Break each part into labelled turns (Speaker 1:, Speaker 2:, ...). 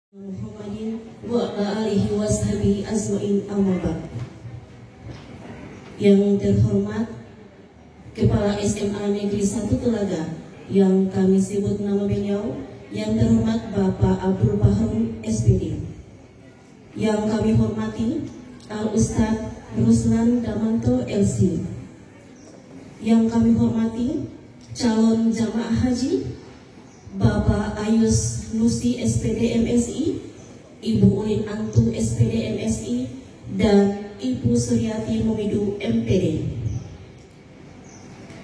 Speaker 1: Muhammadin wa alihi washabihi azmain amma ba'd. Yang terhormat Kepala SMA Negeri 1 Telaga yang kami sebut nama beliau, yang terhormat Bapak Abdul Bahrum SPD. Yang kami hormati Al Ustadz Ruslan Damanto LC. Yang kami hormati calon jamaah haji Bapak Ayus Nusi SPD MSI, Ibu Ulin Antu SPD MSI, dan Ibu Suryati Mumidu MPD,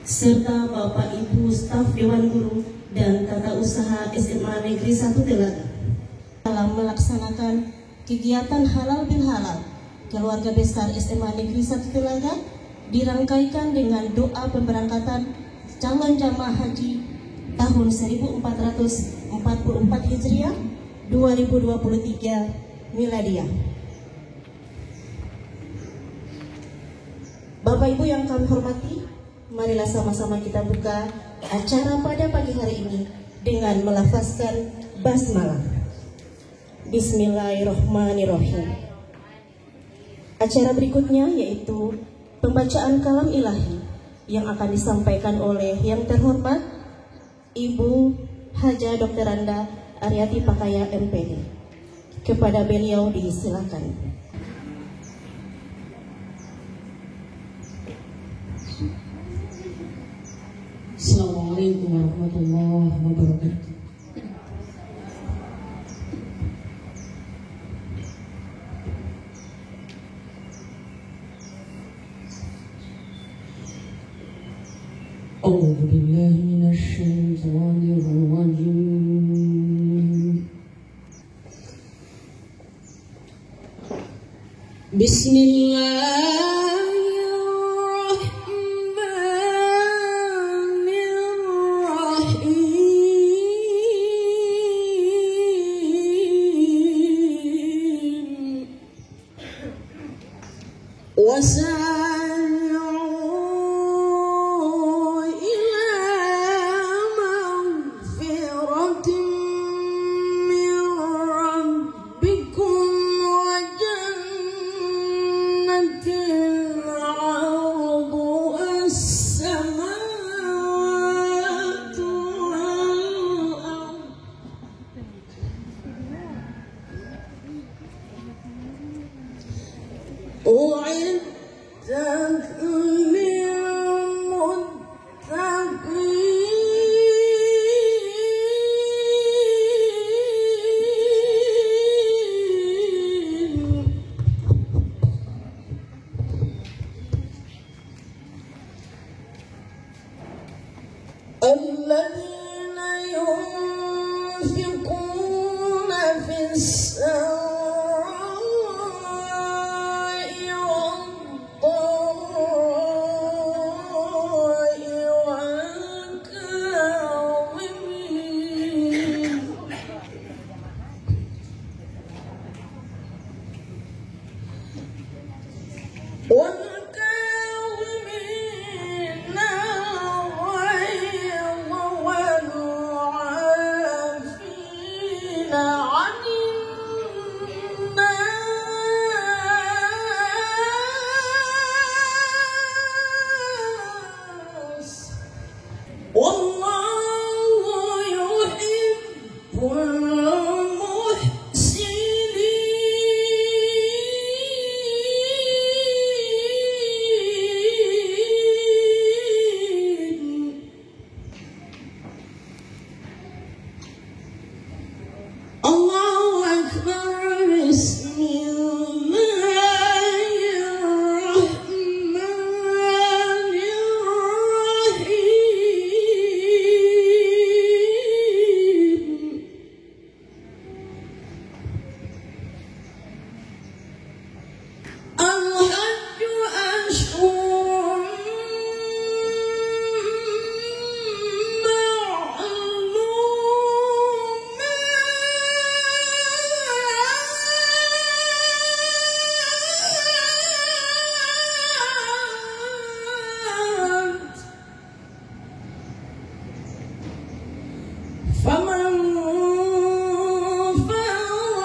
Speaker 1: serta Bapak Ibu staf Dewan Guru dan Tata Usaha SMA Negeri 1 Telaga. Dalam melaksanakan kegiatan halal bil halal, keluarga besar SMA Negeri 1 Telaga dirangkaikan dengan doa pemberangkatan calon jamaah haji tahun 1444 Hijriah 2023 Miladiah. Bapak Ibu yang kami hormati, marilah sama-sama kita buka acara pada pagi hari ini dengan melafazkan basmalah. Bismillahirrahmanirrahim. Acara berikutnya yaitu pembacaan kalam ilahi yang akan disampaikan oleh yang terhormat Ibu Haja Dr. Anda Aryati Pakaya MPD. Kepada beliau disilakan.
Speaker 2: Assalamualaikum warahmatullahi wabarakatuh. أعوذ بالله من الشيطان الرجيم. بسم الله الرحمن الرحيم. الذين ينفقون في السراء والضراء والكاظمين فمن فرض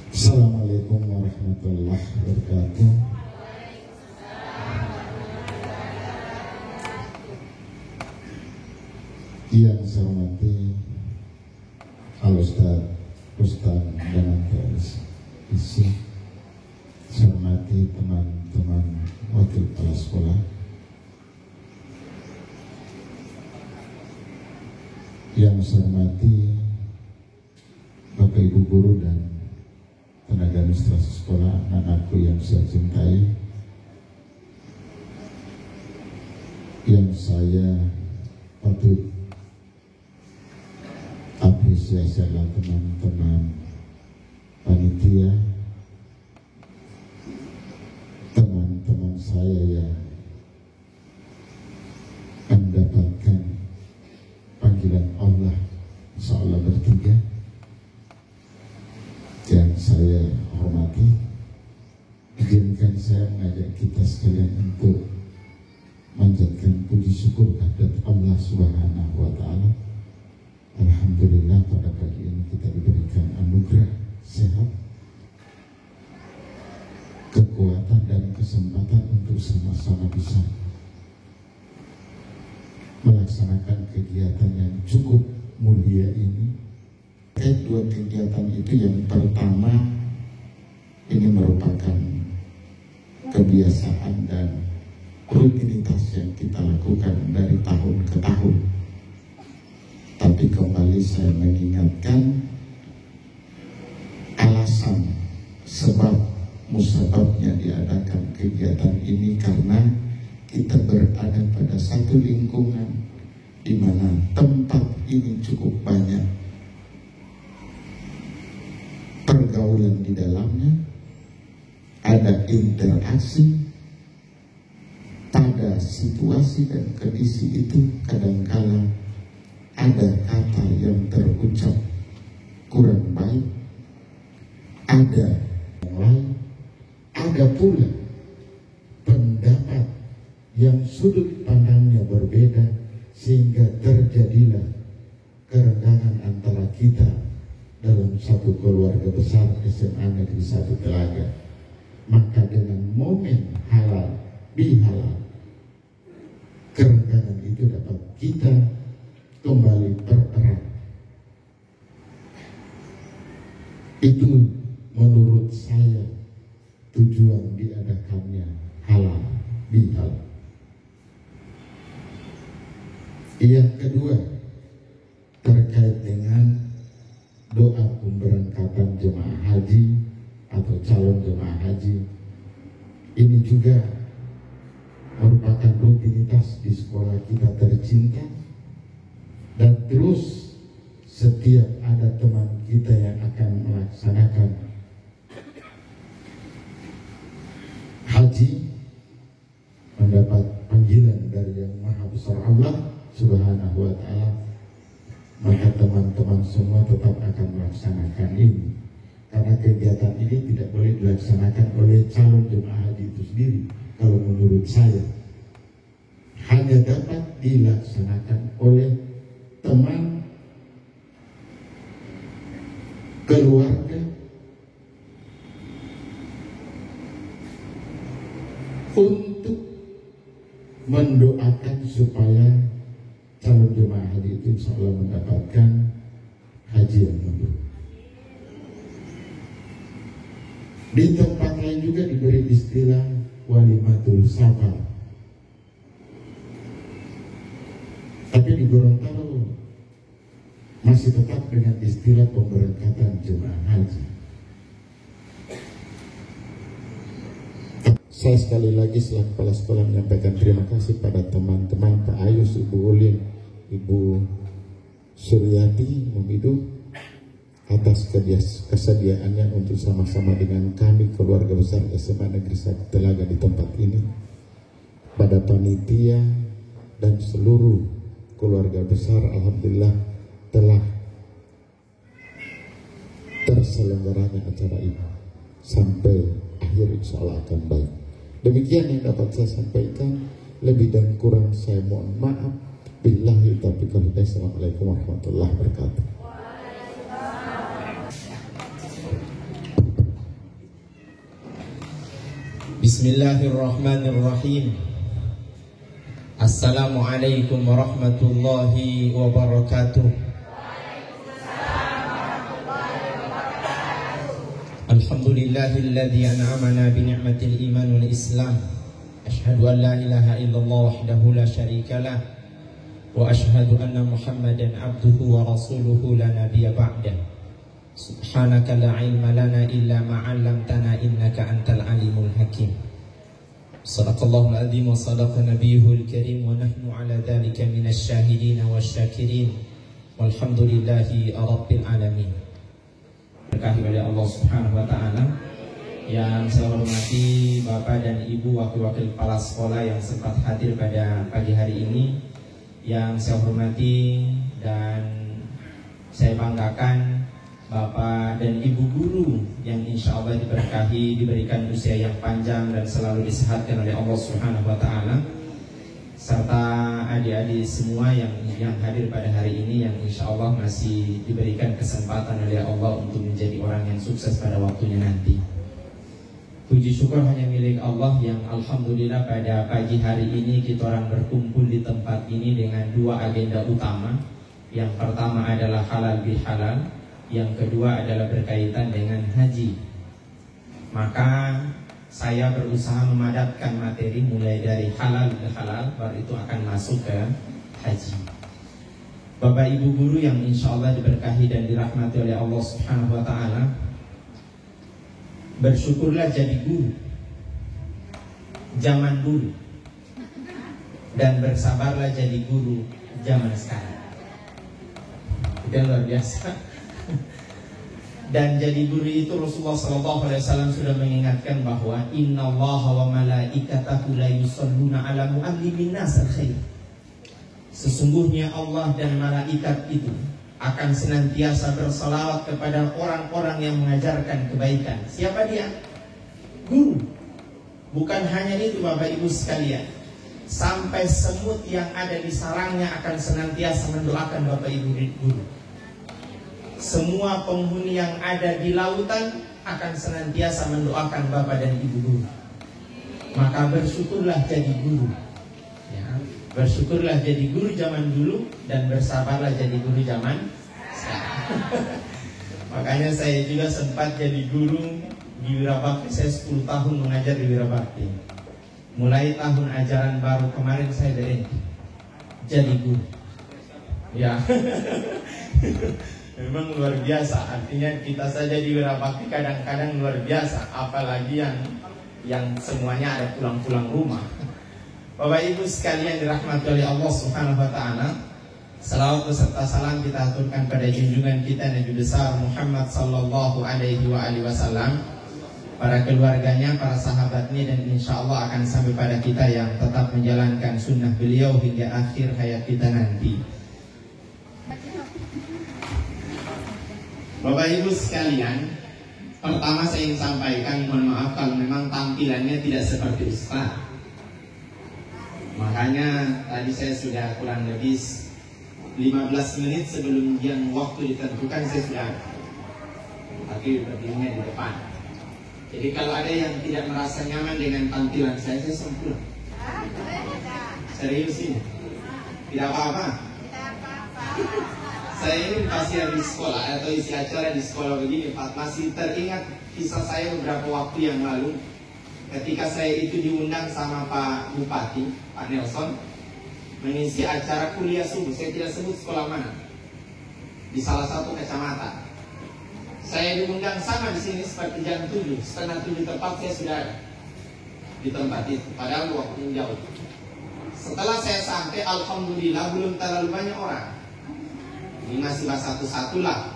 Speaker 3: Assalamualaikum warahmatullahi wabarakatuh. Yang saya hormati Al-Ustaz dan isi, saya hormati teman-teman wakil kepala sekolah, yang saya hormati Bapak Ibu guru dan tenaga administrasi sekolah, anak-anakku yang saya cintai, yang saya patut apresiasi adalah teman-teman panitia, teman-teman saya yang mendapatkan panggilan Allah, insyaallah bertiga, yang saya hormati. Izinkan saya mengajak kita sekalian untuk manjatkan puji syukur kepada Allah Subhanahu wa Ta'ala. Alhamdulillah, pada pagi ini kita diberikan anugerah sehat, kekuatan dan kesempatan untuk sama-sama bisa melaksanakan kegiatan yang cukup mulia ini. Dua kegiatan itu, yang pertama ini merupakan kebiasaan dan rutinitas yang kita lakukan dari tahun ke tahun. Tapi kembali saya mengingatkan alasan sebab musababnya diadakan kegiatan ini, karena kita berada pada satu lingkungan di mana tempat ini cukup banyak pergaulan di dalamnya, ada interaksi. Pada situasi dan kondisi itu kadangkala ada kata yang terucap kurang baik, ada yang lain, ada pula pendapat yang sudut pandangnya berbeda, sehingga terjadilah kerenggangan antara kita dalam satu keluarga besar SMA Negeri 1 Telaga. Maka dengan momen halal bihalal, kerenggangan itu dapat kita kembali pererat. Itu menurut saya tujuan diadakannya halal bihalal. Yang kedua, terkait dengan doa pemberangkatan jemaah haji atau calon jemaah haji. Ini juga merupakan rutinitas di sekolah kita tercinta, dan terus setiap ada teman kita yang akan melaksanakan haji, mendapat panggilan dari Yang Maha Besar Allah Subhanahu wa Ta'ala, maka teman-teman semua tetap akan melaksanakan ini. Karena kegiatan ini tidak boleh dilaksanakan oleh calon jemaah haji itu sendiri. Kalau menurut saya, hanya dapat dilaksanakan oleh teman, keluarga, untuk mendoakan supaya calon jemaah haji itu insya Allah mendapatkan haji yang mabrur. Di tempat lain juga diberi istilah walimatul safar, tapi di Gorontalo masih tetap dengan istilah pemberangkatan jemaah haji. Saya sekali lagi selaku kepala sekolah menyampaikan terima kasih pada teman-teman Pak Ayus, Ibu Ulin, Ibu Suryati, Mumidu, atas kesediaannya untuk sama-sama dengan kami keluarga besar SMA Negeri 1 Telaga di tempat ini, pada panitia dan seluruh keluarga besar. Alhamdulillah telah terselenggaranya acara ini sampai akhir, insya Allah akan baik. Demikian yang dapat saya sampaikan, lebih dan kurang saya mohon maaf. Billahi taufiq wal hidayah. Assalamualaikum warahmatullahi wabarakatuh.
Speaker 4: Bismillahirrahmanirrahim. Assalamualaikum warahmatullahi wabarakatuh. Alhamdulillahilladzi an'amana bi ni'matil iman wal islam. Asyhadu an la ilaha illallah wahdahu la syarikalah wa asyhadu anna Muhammadan abduhu wa rasuluhu la nabiyya ba'dah. Subhanaka la ilma lana illa ma 'allamtana innaka antal alimul hakim. Sadaqallahul azim wa sadaqa nabiyuhul karim wa nahnu ala dzalika minasy syahidin wasyakirin walhamdulillahi rabbil alamin. Berkahi oleh Allah Subhanahu wa taala. Yang saya hormati Bapak dan Ibu wakil-wakil kepala sekolah yang sempat hadir pada pagi hari ini. Yang saya hormati dan saya banggakan Bapak dan Ibu guru yang insya Allah diberkahi, diberikan usia yang panjang dan selalu disehatkan oleh Allah Subhanahu wa taala, serta adik-adik semua yang hadir pada hari ini yang insya Allah masih diberikan kesempatan oleh Allah untuk menjadi orang yang sukses pada waktunya nanti. Puji syukur hanya milik Allah yang alhamdulillah pada pagi hari ini kita orang berkumpul di tempat ini dengan dua agenda utama. Yang pertama adalah halal bihalal, yang kedua adalah berkaitan dengan haji. Maka saya berusaha memadatkan materi mulai dari halal ke halal, baru itu akan masuk ke haji. Bapak Ibu guru yang insya Allah diberkahi dan dirahmati oleh Allah Subhanahu wa taala, bersyukurlah jadi guru zaman dulu dan bersabarlah jadi guru zaman sekarang. Itu luar biasa. Dan jadi guru itu Rasulullah SAW sudah mengingatkan bahwa innallaha wa malaikatahu la yusholluna ala muallimin nas al-khair. Sesungguhnya Allah dan malaikat itu akan senantiasa bersalawat kepada orang-orang yang mengajarkan kebaikan. Siapa dia? Guru. Bukan hanya itu Bapak Ibu sekalian, sampai semut yang ada di sarangnya akan senantiasa mendoakan Bapak Ibu guru. Semua penghuni yang ada di lautan akan senantiasa mendoakan Bapak dan Ibu guru. Maka bersyukurlah jadi guru ya. Bersyukurlah jadi guru zaman dulu dan bersabarlah jadi guru zaman sekarang. Makanya saya juga sempat jadi guru di Wirabakti. Saya 10 tahun mengajar di Wirabakti. Mulai tahun ajaran baru kemarin saya berhenti jadi guru ya. Memang luar biasa, artinya kita saja di Wirabakti kadang-kadang luar biasa, apalagi yang semuanya ada pulang-pulang rumah. Bapak Ibu sekalian dirahmati oleh Allah Subhanahu wa taala, salawat beserta salam kita aturkan pada junjungan kita Nabi besar Muhammad sallallahu alaihi wasallam, para keluarganya, para sahabatnya, dan insya Allah akan sampai pada kita yang tetap menjalankan sunnah beliau hingga akhir hayat kita nanti. Bapak Ibu sekalian, pertama saya ingin sampaikan, mohon maaf kalau memang tampilannya tidak seperti Ustaz. Makanya tadi saya sudah kurang lebih 15 menit sebelum yang waktu ditentukan saya sudah tapi berdirinya di depan. Jadi kalau ada yang tidak merasa nyaman dengan tampilan saya sempurna. Serius ini, tidak apa-apa. Saya ini pasti di sekolah atau isi acara di sekolah begini Pak, masih teringat kisah saya beberapa waktu yang lalu ketika saya itu diundang sama Pak Bupati, Pak Nelson, mengisi acara kuliah subuh. Saya tidak sebut sekolah mana, di salah satu kecamatan. Saya diundang sama di sini seperti jam 7, setengah 7 tepat saya sudah ada di tempat itu, padahal waktunya jauh. Setelah saya sampai, alhamdulillah belum terlalu banyak orang. Ini masih satu-satu lah.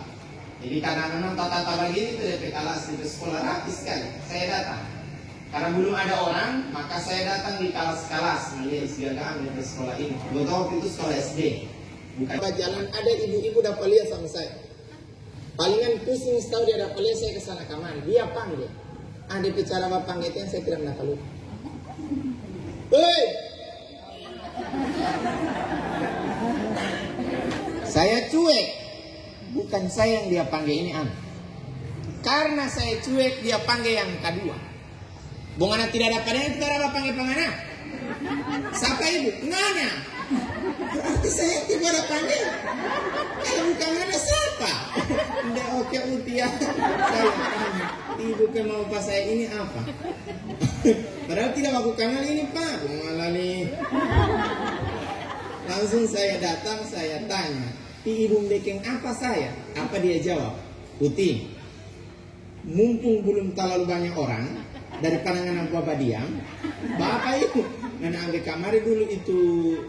Speaker 4: Jadi karena memang tata begini itu DP kelas di sekolah rapi sekali. Saya datang karena belum ada orang, maka saya datang di kelas-kelas melihat isiagahan di sekolah ini. Betul waktu itu sekolah SD. Bukan jalan ada ibu-ibu dapat lihat sama saya. Palingan pusing tahu dia dapat lihat saya ke sana kemana. Dia panggil. Ada bicara bapak itu yang saya tidak pernah lupa. Hei! Saya cuek, bukan saya yang dia panggil ini Karena saya cuek, dia panggil yang kedua. Bungana tidak ada panengan, kita ada panggil pangana. Siapa ibu? Ngana. Berarti saya tidak ada panggil. Kalau bukan ngana siapa? Nggak oke utia. Saya tanya, ibu ke mau pas saya ini apa? Padahal tidak aku kenal ini Pak. Malah nih. Langsung saya datang, saya tanya, ibu bikin apa saya? Apa dia jawab? Putih. Mumpung belum terlalu banyak orang, dari pandangan Bapak diam, Bapak itu nana ambil kamar dulu itu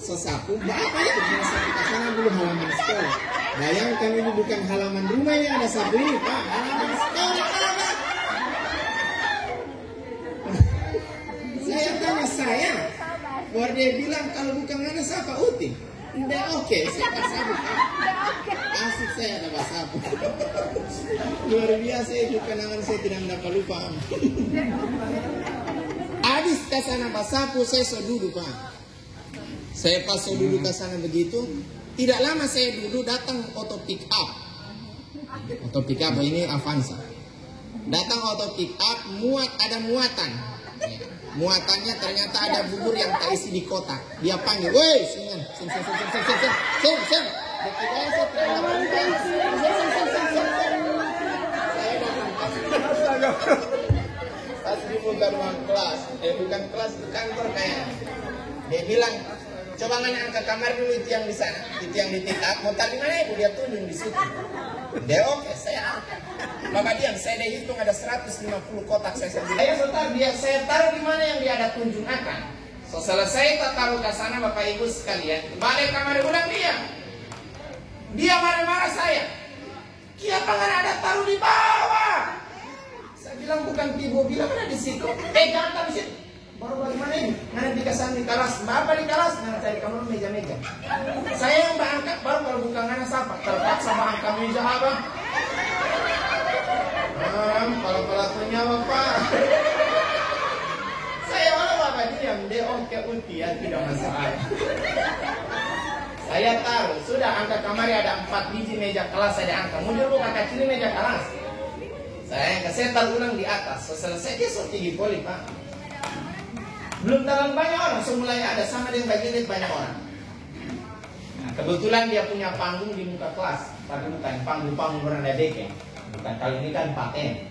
Speaker 4: sesapu, Bapak itu sapu ke sana dulu halaman sekolah. Bayangkan ini bukan halaman rumah yang ada sapu ini Pak, halaman sekolah Pak. Saya tanya saya, baru dia bilang kalau bukan ada siapa Uti. Nggak oke, saya tak sapu Pak. Asik saya ada sapu. Luar biasa itu kenangan saya tidak dapat lupa. Habis ke sana sapu saya duduk Pak. Saya pas duduk ke sana begitu, tidak lama saya duduk datang auto pick up. Auto pick up ini Avanza. Datang auto pick up, ada muatan. Muatannya ternyata ada bubur yang tak isi di kotak. Dia panggil, woi, sen. Saya datang pas di muka ruang kelas, bukan kelas, itu kantor kayaknya. Dia bilang, coba angkat kamar dulu itu yang di sana, itu yang di tiktok. Mau taruh di mana ibu? Dia tunjuk di situ. Dia oke, saya angkat. Bapak diam, saya dah hitung ada 150 kotak saya sendiri. Saya taruh di mana yang dia ada tunjuk akan. So selesai tak taruh ke sana Bapak Ibu sekalian. Balik kamar ulang dia. Dia marah-marah saya. Kenapa nggak ada taruh di bawah? Saya bilang bukan ibu, bilang ada di situ. Jangan taruh di situ. Baru bagaimana ini? Mana di kesan di kelas, Bapak di kelas, mana cari kamar meja-meja. Saya yang berangkat baru kalau bukan anak siapa. Terpaksa berangkat meja abang. Kalau pelakunya Bapak. Saya malah Bapak diam, dia oke utia tidak masalah. Saya taruh, sudah angka kamar ada 4 biji meja kelas saya angkat. Mundur bukan kecil meja kelas. Saya taruh ulang di atas. Selesai dia tinggi poli Pak. Belum terlalu banyak orang, semulai ada sama dengan bagian banyak orang. Nah, kebetulan dia punya panggung di muka kelas, tapi bukan panggung beranda dekeng. Bukan kali ini kan paten.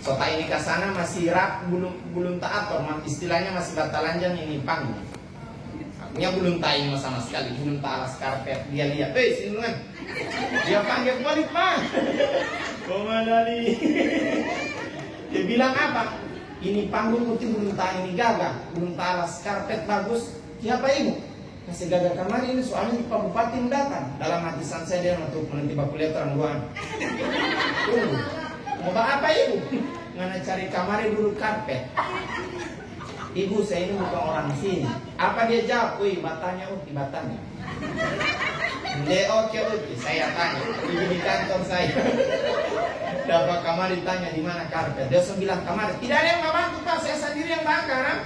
Speaker 4: Sota ini ke sana masih rap, belum tak atur, istilahnya masih batalanjang ini panggung. Artinya belum taing sama sekali, belum tak alas karpet. Dia lihat, sini kan. Dia panggil balik Pak. Komadani. Dia bilang apa? Ini panggung itu belum tak ini gagah, belum tak alas karpet bagus. Siapa ibu? Kasih gagah kamar ini soalnya Pak Bupati mendatang. Dalam hatisan saya dia untuk menanti Pak Kuliah terangguan. Mau apa ibu? Ngana cari kamar dulu karpet. Ibu saya ini bukan orang sini. Apa dia jawab? Wih batanya batanya. Oke, saya tanya di kantor saya. Dapat kamar ditanya di mana karpet. Dia bilang kamar. Tidak ada yang bantu Pak, saya sendiri yang bakar.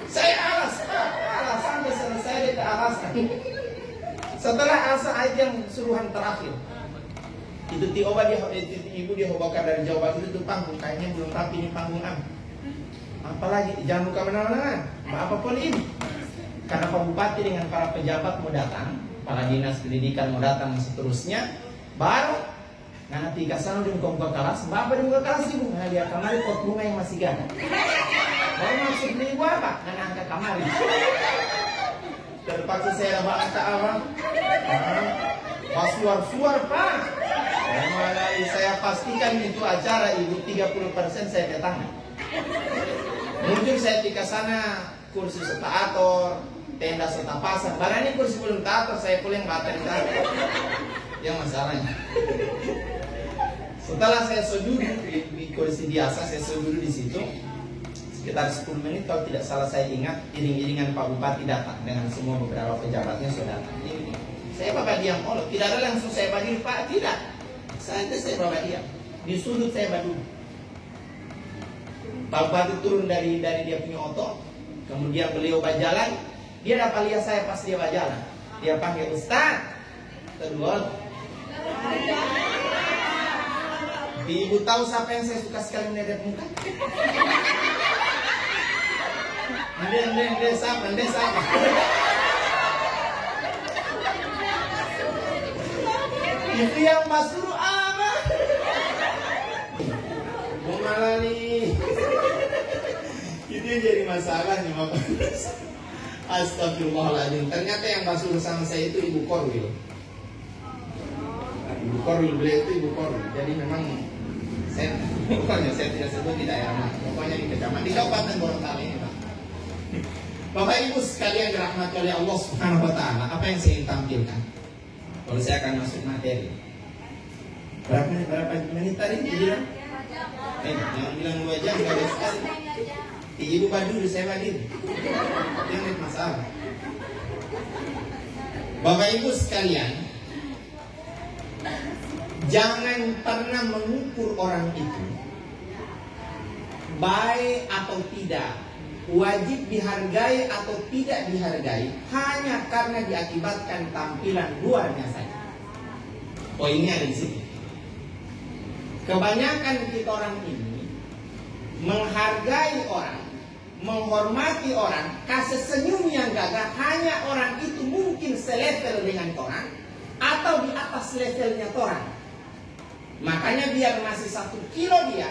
Speaker 4: Saya alas sampai selesai dia alasan. Setelah alasan itu yang suruhan terakhir. Itu ibu dia bakar dari Jawa Barat itu panggung. Kayaknya belum rapi ini panggung apalagi jangan buka mana-mana. Apa pun ini. Karena Pak Bupati dengan para pejabat mau datang, para dinas pendidikan mau datang dan seterusnya, baru nanti ke sana di muka kelas, Bapak di muka kelas ibu, nah dia kamar pot bunga yang masih gagah. Baru masuk beli ibu apa? Nggak angkat kamar. Terpaksa saya dapat angkat abang. Pas suar Pak. Saya pastikan itu acara ibu 30% saya ke tangan. Mungkin saya di sana kursi setaator, tenda serta pasang. Barang ini kursi belum teratur, saya pulang batal di sana. Yang masalahnya. Setelah saya sujud di kursi biasa, saya sujud di situ. Sekitar 10 menit kalau tidak salah saya ingat, iring-iringan Pak Bupati datang dengan semua beberapa pejabatnya sudah datang. Saya Bapak diam, tidak ada langsung saya berdiri Pak, tidak. Saya Bapak diam. Di sudut saya berdiri. Pak Bupati turun dari dia punya oto. Kemudian beliau berjalan, dia dapat lihat saya pas dia berjalan. Dia panggil Ustaz. Kedua, Ibu tahu siapa yang saya suka sekali mendadak muka? Ende siapa? Itu yang Mbak suruh apa? Mau malah nih. Itu yang jadi masalah nih Bapak. Astagfirullahaladzim. Ternyata yang Mbak suruh sama saya itu Ibu Korwil. Ibu Korwil, beliau itu Ibu Korwil. Jadi memang saya tidak sebut di daerah mana. Pokoknya di kecamatan, di Kabupaten Gorontalo ini Pak. Bapak Ibu sekalian dirahmati oleh Allah Subhanahu wa taala, apa yang saya ingin tampilkan? Kalau saya akan masuk materi. Berapa menit tadi? Jangan bilang 2 jam, gak ada sekali. Ibu Badul, saya Badul. Itu masalah. Bapak Ibu sekalian, jangan pernah mengukur orang itu baik atau tidak, wajib dihargai atau tidak dihargai hanya karena diakibatkan tampilan luarnya saja. Oh, ini ada di sini. Kebanyakan kita orang ini menghargai orang, menghormati orang, kasih senyum yang gagah hanya orang itu mungkin selevel dengan orang atau di atas levelnya orang. Makanya biar masih 1 kilo dia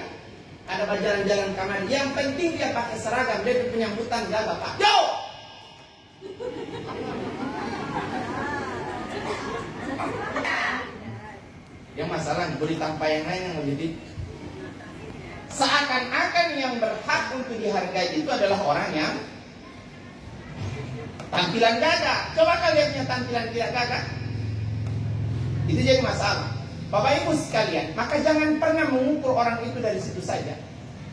Speaker 4: ada berjalan-jalan kamar, yang penting dia pakai seragam, dia penyambutan gagah Pak. Yo! Yang masalah diberi tanpa yang lain yang lebih. Seakan-akan yang berhak untuk dihargai itu adalah orang yang tampilan gagah. Coba kalian lihatnya tampilan tidak gagah. Itu jadi masalah. Bapak Ibu sekalian, maka jangan pernah mengukur orang itu dari situ saja.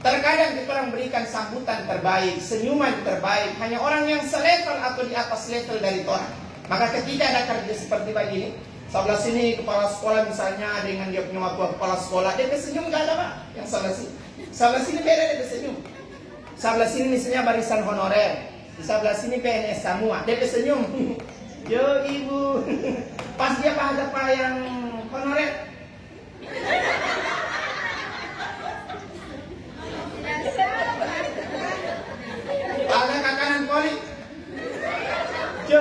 Speaker 4: Terkadang kita orang berikan sambutan terbaik, senyuman terbaik hanya orang yang selevel atau di atas level dari orang. Maka ketika ada kerja seperti begini, sebelah sini kepala sekolah misalnya dengan dia punya waktu kepala sekolah, dia senyum gak ada Pak. Yang sebelah sini beda, dia senyum. Sebelah sini misalnya barisan honorer, di sebelah sini PNS semua, dia senyum. Yo Ibu, pas dia pada Pak yang honorer. Ada kakanan poli. Jo.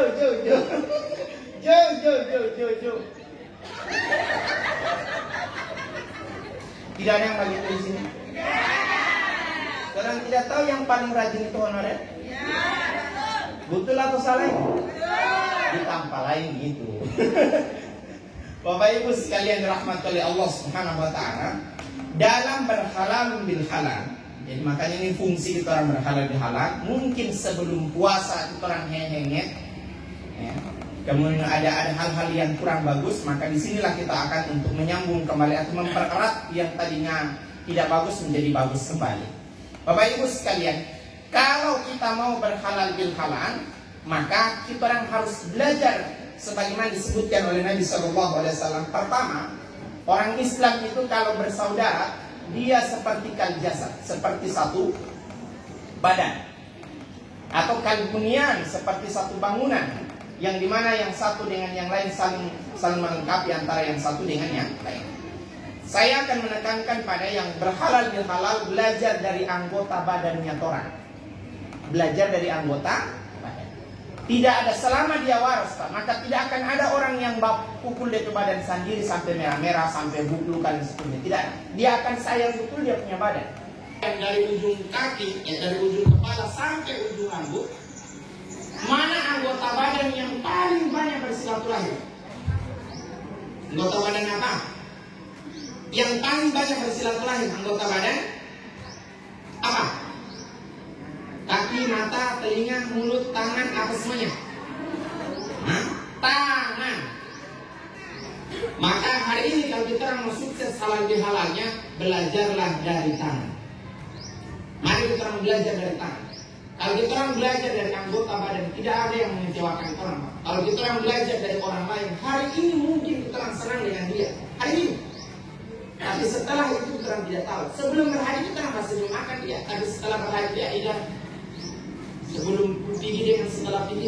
Speaker 4: Tidak ada yang begitu di sini. Kalian tidak tahu yang paling rajin itu honorer? Betul atau salah? Ditampal lain gitu. Bapak Ibu sekalian dirahmati oleh Allah Subhanahu wa taala, dalam berhalal bil halal. Jadi makanya ini fungsi kita orang berhalal bil halal. Mungkin sebelum puasa kita orang henget, ya. Kemudian ada hal-hal yang kurang bagus, maka disinilah kita akan untuk menyambung kembali atau mempererat yang tadinya tidak bagus menjadi bagus kembali. Bapak Ibu sekalian, kalau kita mau berhalal bil halal, maka kita orang harus belajar sebagaimana disebutkan oleh Nabi SAW. Pertama, orang Islam itu kalau bersaudara, dia seperti kal jasad, seperti satu badan, atau kal bunyan, seperti satu bangunan, yang dimana yang satu dengan yang lain saling melengkapi antara yang satu dengan yang lain. Saya akan menekankan pada yang berhalal bil halal, belajar dari anggota badannya orang. Belajar dari anggota badan. Tidak ada selama dia waras, Pak, maka tidak akan ada orang yang pukul dia ke badan sendiri sampai merah-merah, sampai buklukan seperti tidak. Dia akan sayang betul dia punya badan. Dari ujung kaki, dari ujung kepala sampai ujung rambut, mana anggota badan yang paling banyak bersilaturahim? Anggota badan apa? Yang paling banyak bersilaturahim anggota badan apa? Kaki, mata, telinga, mulut, tangan, apa semuanya? Tangan. Maka hari ini kalau kita mau sukses halal bihalalnya, belajarlah dari tangan. Mari kita belajar dari tangan. Kalau kita orang belajar dari anggota badan, tidak ada yang mengecewakan orang. Kalau kita orang belajar dari orang lain, hari ini mungkin kita orang senang dengan dia. Hari ini. Tapi setelah itu kita orang tidak tahu. Sebelum berhari kita orang masih memakan dia. Tapi setelah berhari dia tidak. Sebelum tinggi dengan setelah tinggi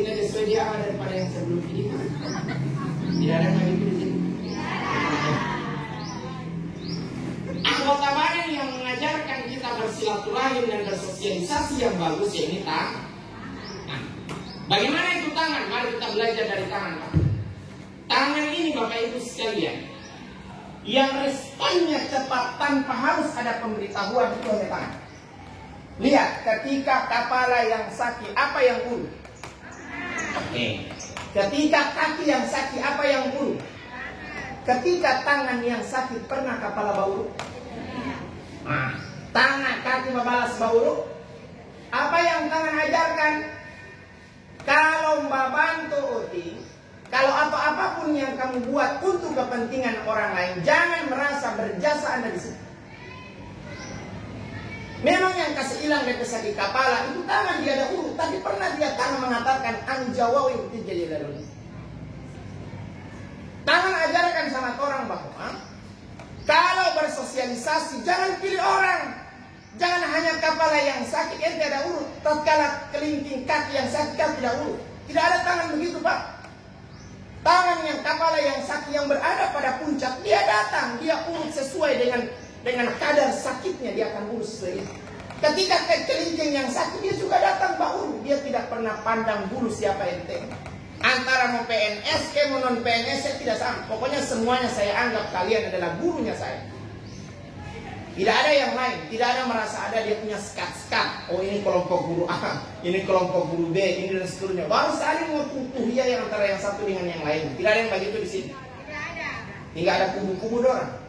Speaker 4: ada sesuai dia apa daripada yang sebelum tinggi. Tidak ada yang begitu di sini. bersilaturahim dan bersosialisasi yang bagus, ya ini tangan. Nah, bagaimana itu tangan? Mari kita belajar dari tangan, Pak. Tangan ini Bapak Ibu sekalian, yang responnya cepat tanpa harus ada pemberitahuan, itu hanya tangan. Lihat, ketika kepala yang sakit, apa yang ulu? Oke. Ketika kaki yang sakit, apa yang ulu? Ketika tangan yang sakit, pernah kepala bau? Nah, tangan, kaki membalas bau. Apa yang tangan ajarkan? Kalau Mbak bantu Uti, kalau apapun yang kamu buat untuk kepentingan orang lain, jangan merasa berjasa Anda di situ. Memang yang kasih hilang dari sakit kepala itu tangan, dia ada urut, tapi pernah dia tangan mengatakan anjawawi itu jadi lalu. Tangan ajarkan sama orang bahwa kalau bersosialisasi jangan pilih orang, jangan hanya kepala yang sakit ente ada urut, tatkala kelingking kaki yang sakit kan tidak urut. Tidak ada tangan begitu, Pak. Tangan yang kepala yang sakit yang berada pada puncak, dia datang, dia urut sesuai dengan kadar sakitnya, dia akan urus sesuai itu. Ketika kelingking yang sakit, dia juga datang Pak urut, dia tidak pernah pandang bulu siapa ente. Antara mau PNS ke mau non PNS saya tidak sama. Pokoknya semuanya saya anggap kalian adalah gurunya saya. Tidak ada yang lain, tidak ada merasa ada dia punya skat-skat. Oh ini kelompok guru A, ini kelompok guru B, ini dan seterusnya. Baru saling mempunyai yang antara yang satu dengan yang lain. Tidak ada yang begitu di sini. Tidak ada kubu-kubu dorang.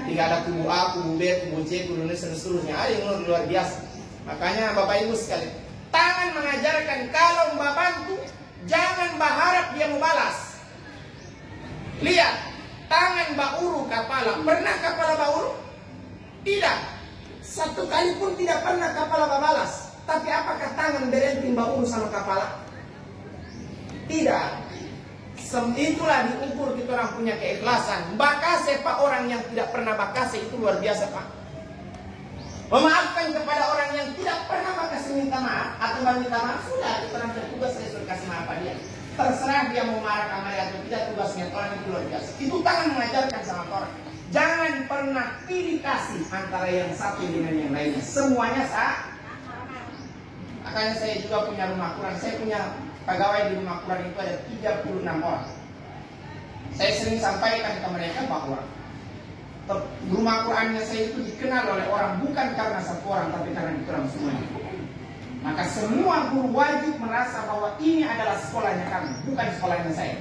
Speaker 4: Tidak ada kubu A, kubu B, kubu C, kubu D, dan seterusnya. Ada yang luar biasa. Makanya Bapak Ibu sekalian, tangan mengajarkan kalau Mbak bantu, jangan berharap dia mau balas. Lihat, tangan Mbak uru kepala. Pernah kepala Mbak uru? Tidak. Satu kali pun tidak pernah kepala Mbak balas. Tapi apakah tangan berhenti Mbak uru sama kepala? Tidak. Itulah diukur kita orang punya keikhlasan. Bakase Pak, orang yang tidak pernah bakase itu luar biasa Pak. Memaafkan kepada orang yang tidak pernah bakase minta maaf atau minta maaf, sudah kita orang bertugas saya suruh kasih maaf dia. Terserah dia mau marah kamar atau tidak, tugasnya orang itu luar biasa. Itu tangan mengajarkan sama orang. Jangan pernah pilih kasih antara yang satu dengan yang lainnya. Semuanya sah. Makanya saya juga punya rumah Quran. Saya punya pegawai di rumah Quran itu ada 36 orang. Saya sering sampaikan ke mereka bahwa rumah Qurannya saya itu dikenal oleh orang bukan karena satu orang, tapi karena dikenal semuanya. Maka semua guru wajib merasa bahwa ini adalah sekolahnya kami, bukan sekolahnya saya.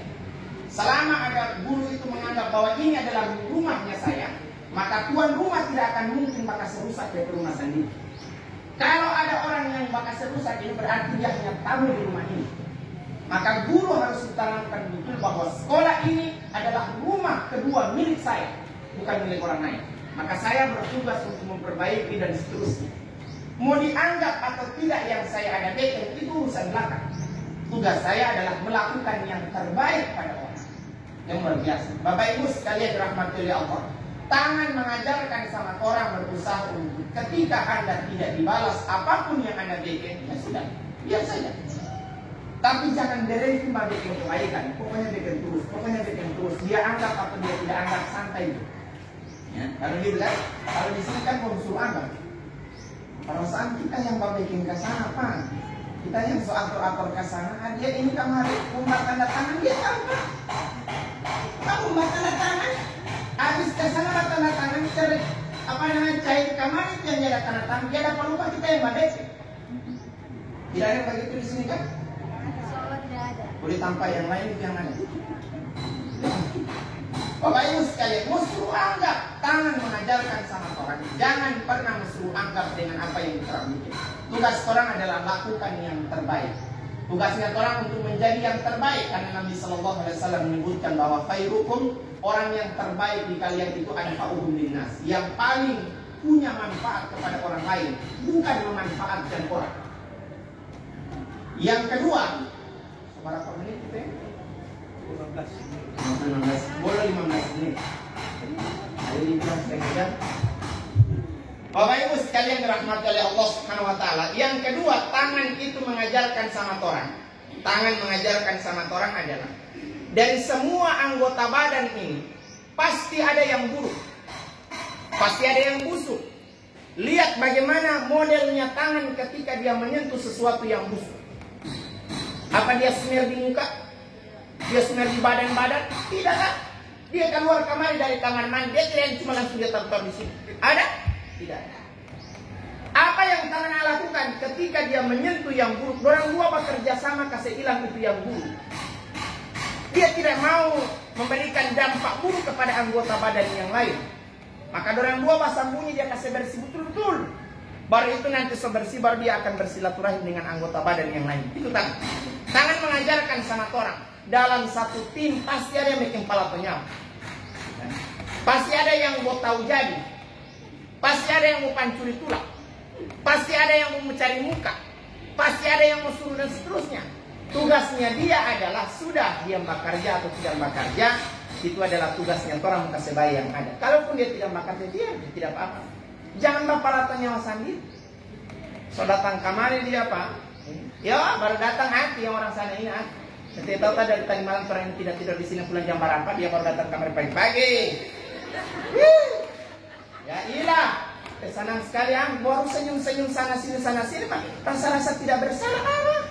Speaker 4: Selama ada guru itu menganggap bahwa ini adalah rumahnya saya, maka tuan rumah tidak akan mungkin bakal serusak dari rumah sendiri. Kalau ada orang yang bakal serusak, ini berarti dia hanya tamu di rumah ini. Maka guru harus ditanamkan betul bahwa sekolah ini adalah rumah kedua milik saya, bukan milik orang lain. Maka saya bertugas untuk memperbaiki dan seterusnya. Mau dianggap atau tidak yang saya adakan itu urusan belakang. Tugas saya adalah melakukan yang terbaik pada orang. Yang luar biasa. Bapak Ibu sekalian dirahmati oleh Allah, tangan mengajarkan sama orang berusaha untuk ketika Anda tidak dibalas apapun yang Anda bikin, ya sudah, biar saja. Tapi jangan berhenti bikin kebaikan. Pokoknya bikin terus. Dia anggap atau dia tidak anggap, santai. Ya, kalau dia bilang, kalau di sini kan konsul anggap. Perasaan kita yang bikin ke sana apa? Kita yang soal atur ke sana, dia ini kamar membuat tanda tangan, dia tahu kan? Kamu membuat tanda tangan, habis ke sana membuat tanda tangan, cari apa namanya cair kamar itu yang dia ada tanda tangan, dia dapat lupa kita yang bikin. Tidak ada begitu di sini kan? Boleh tanpa yang lain yang ada. Bapak Ibu sekalian, musuh anggap tangan mengajarkan sama orang. Jangan pernah musuh anggap dengan apa yang kita bikin. Tugas orang adalah lakukan yang terbaik. Tugasnya orang untuk menjadi yang terbaik, karena Nabi Shallallahu Alaihi Wasallam menyebutkan bahwa khairukum, orang yang terbaik di kalian itu anfa'uhum linnas, yang paling punya manfaat kepada orang lain, bukan memanfaatkan orang. Yang kedua, berapa menit kita? 15. Boleh 15 menit. Ada 15 jam. Bapak Ibu sekalian dirahmati oleh Allah Subhanahu wa taala. Yang kedua, tangan itu mengajarkan sama orang. Tangan mengajarkan sama orang adalah dari semua anggota badan ini pasti ada yang buruk. Pasti ada yang busuk.
Speaker 5: Lihat bagaimana modelnya tangan ketika dia menyentuh sesuatu yang busuk. Apa dia smear di muka? Dia smear di badan-badan? Tidak kan? Dia keluar kemari dari kamar mandi, dia tidak cuma langsung dia taruh di sini. Ada? Tidak ada. Apa yang tangan lakukan ketika dia menyentuh yang buruk? Dorang dua bekerja sama kasih hilang itu yang buruk. Dia tidak mau memberikan dampak buruk kepada anggota badan yang lain. Maka dorang dua bersambunyi, dia kasih bersih betul-betul. Baru itu nanti sebersih, baru dia akan bersilaturahim dengan anggota badan yang lain. Itu tangan. Tangan mengajarkan sama orang. Dalam satu tim pasti ada yang bikin kepala penyam. Pasti ada yang mau tahu jadi. Pasti ada yang mau pancuri tulang. Pasti ada yang mau mencari muka. Pasti ada yang mau suruh dan seterusnya. Tugasnya dia adalah sudah dia bekerja atau tidak bekerja, itu adalah tugasnya orang kasih bayi yang ada. Kalaupun dia tidak bekerja, dia tidak apa-apa. Jangan bapak rata nyawa sendiri. So datang kamari dia apa? Ya baru datang hati yang orang sana ini hati. Nanti tahu tak dari tadi malam orang yang tidak tidur di sini pulang jam berapa, dia baru datang kamar pagi-pagi. Ya ilah, senang sekali baru senyum-senyum sana sini pak. Rasa-rasa tidak bersalah arah.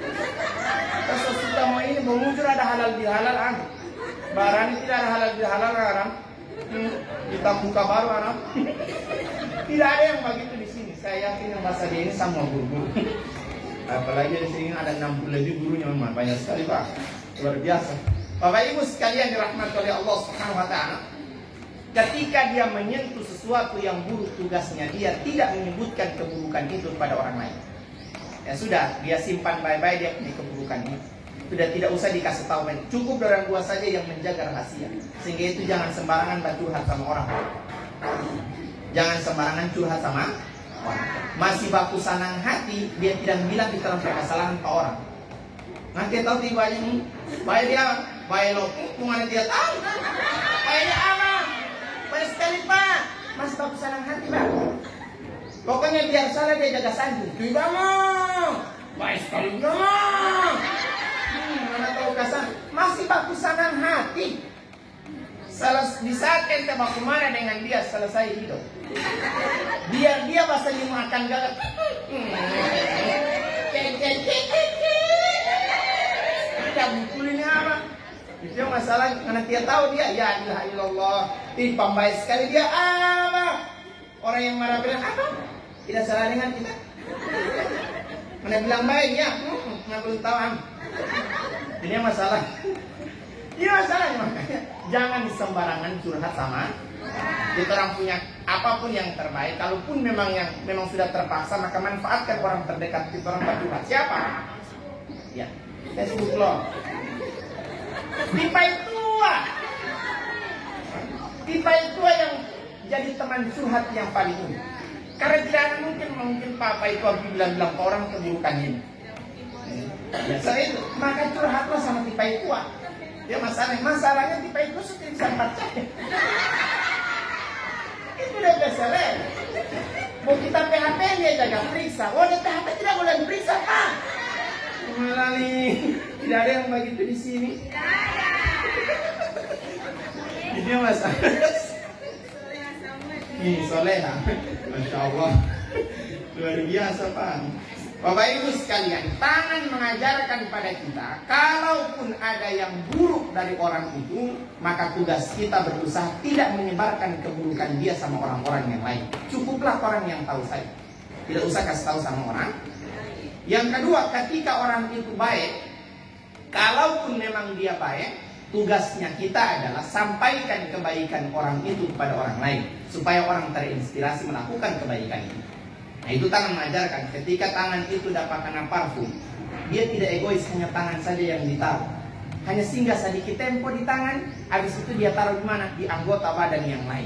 Speaker 5: Kalau sudah mau ini mengujur ada halal bihalal barang tidak ada halal bihalal kita buka baru tidak ada yang begitu di sini. Saya yakin yang bahasa dia ini sama guru-guru. Apalagi di sini ada 60 lebih gurunya, memang banyak sekali pak, luar biasa. Bapak Ibu sekalian dirahmati oleh Allah Subhanahu Wa Taala, ketika dia menyentuh sesuatu yang buruk, tugasnya dia tidak menyebutkan keburukan itu kepada orang lain. Ya sudah, dia simpan baik-baik dia punya keburukan ini. Sudah tidak usah dikasih tahu. Cukup orang dua saja yang menjaga rahasia. Sehingga itu jangan sembarangan curhat sama orang. Jangan sembarangan curhat sama orang. Masih baku sanang hati, dia tidak bilang di dalam kesalahan ke orang. Nanti tahu tiba-tiba baik dia, baik lo, kemana dia tahu? Baik dia apa? Baik sekali pak. Masih baku sanang hati pak. Pokoknya biar salah dia jaga sanjung. Tidak mau. Baik sekali mau. Mana tahu kasar. Masih baku sanang hati. Di saat ente baku mana dengan dia selesai hidup. Biar dia bahasa dimakan gagal. Tidak betul ini apa? Itu yang masalah. Karena dia tahu dia. Ya ilaha illallah. Pambai sekali dia apa? Orang yang marah bilang apa? Tidak salah dengan kita. Mana bilang baik ya? Nggak belum tahu Ini masalah. Ini masalahnya makanya jangan sembarangan curhat sama. Kita orang punya apapun yang terbaik. Kalaupun memang sudah terpaksa, maka manfaatkan orang terdekat kita orang bercurhat. Siapa? Ya, Facebook lo. Tipai tua yang jadi teman curhat yang paling umum. Karena tidak mungkin papa itu bilang ke orang keburukan ini. Biasa itu, maka curhatlah sama tipai tua. Dia masalahnya tipai tua sudah bisa percaya. Itu udah biasa lah. Mau kita PHP dia jaga periksa. Oh dia PHP tidak boleh periksa pak. Malah nih, tidak ada yang begitu di sini. Ini masalah. Ini soleha, Masya Allah, luar biasa pak. Bapak Ibu sekalian, tangan mengajarkan pada kita, kalaupun ada yang buruk dari orang itu, maka tugas kita berusaha tidak menyebarkan keburukan dia sama orang-orang yang lain. Cukuplah orang yang tahu saja, tidak usah kasih tahu sama orang. Yang kedua, ketika orang itu baik, kalaupun memang dia baik, tugasnya kita adalah sampaikan kebaikan orang itu kepada orang lain, supaya orang terinspirasi melakukan kebaikan itu. Nah itu tangan mengajarkan. Ketika tangan itu dapat kena parfum, dia tidak egois, hanya tangan saja yang ditaruh. Hanya singgah sedikit tempo di tangan, habis itu dia taruh di mana? Di anggota badan yang lain.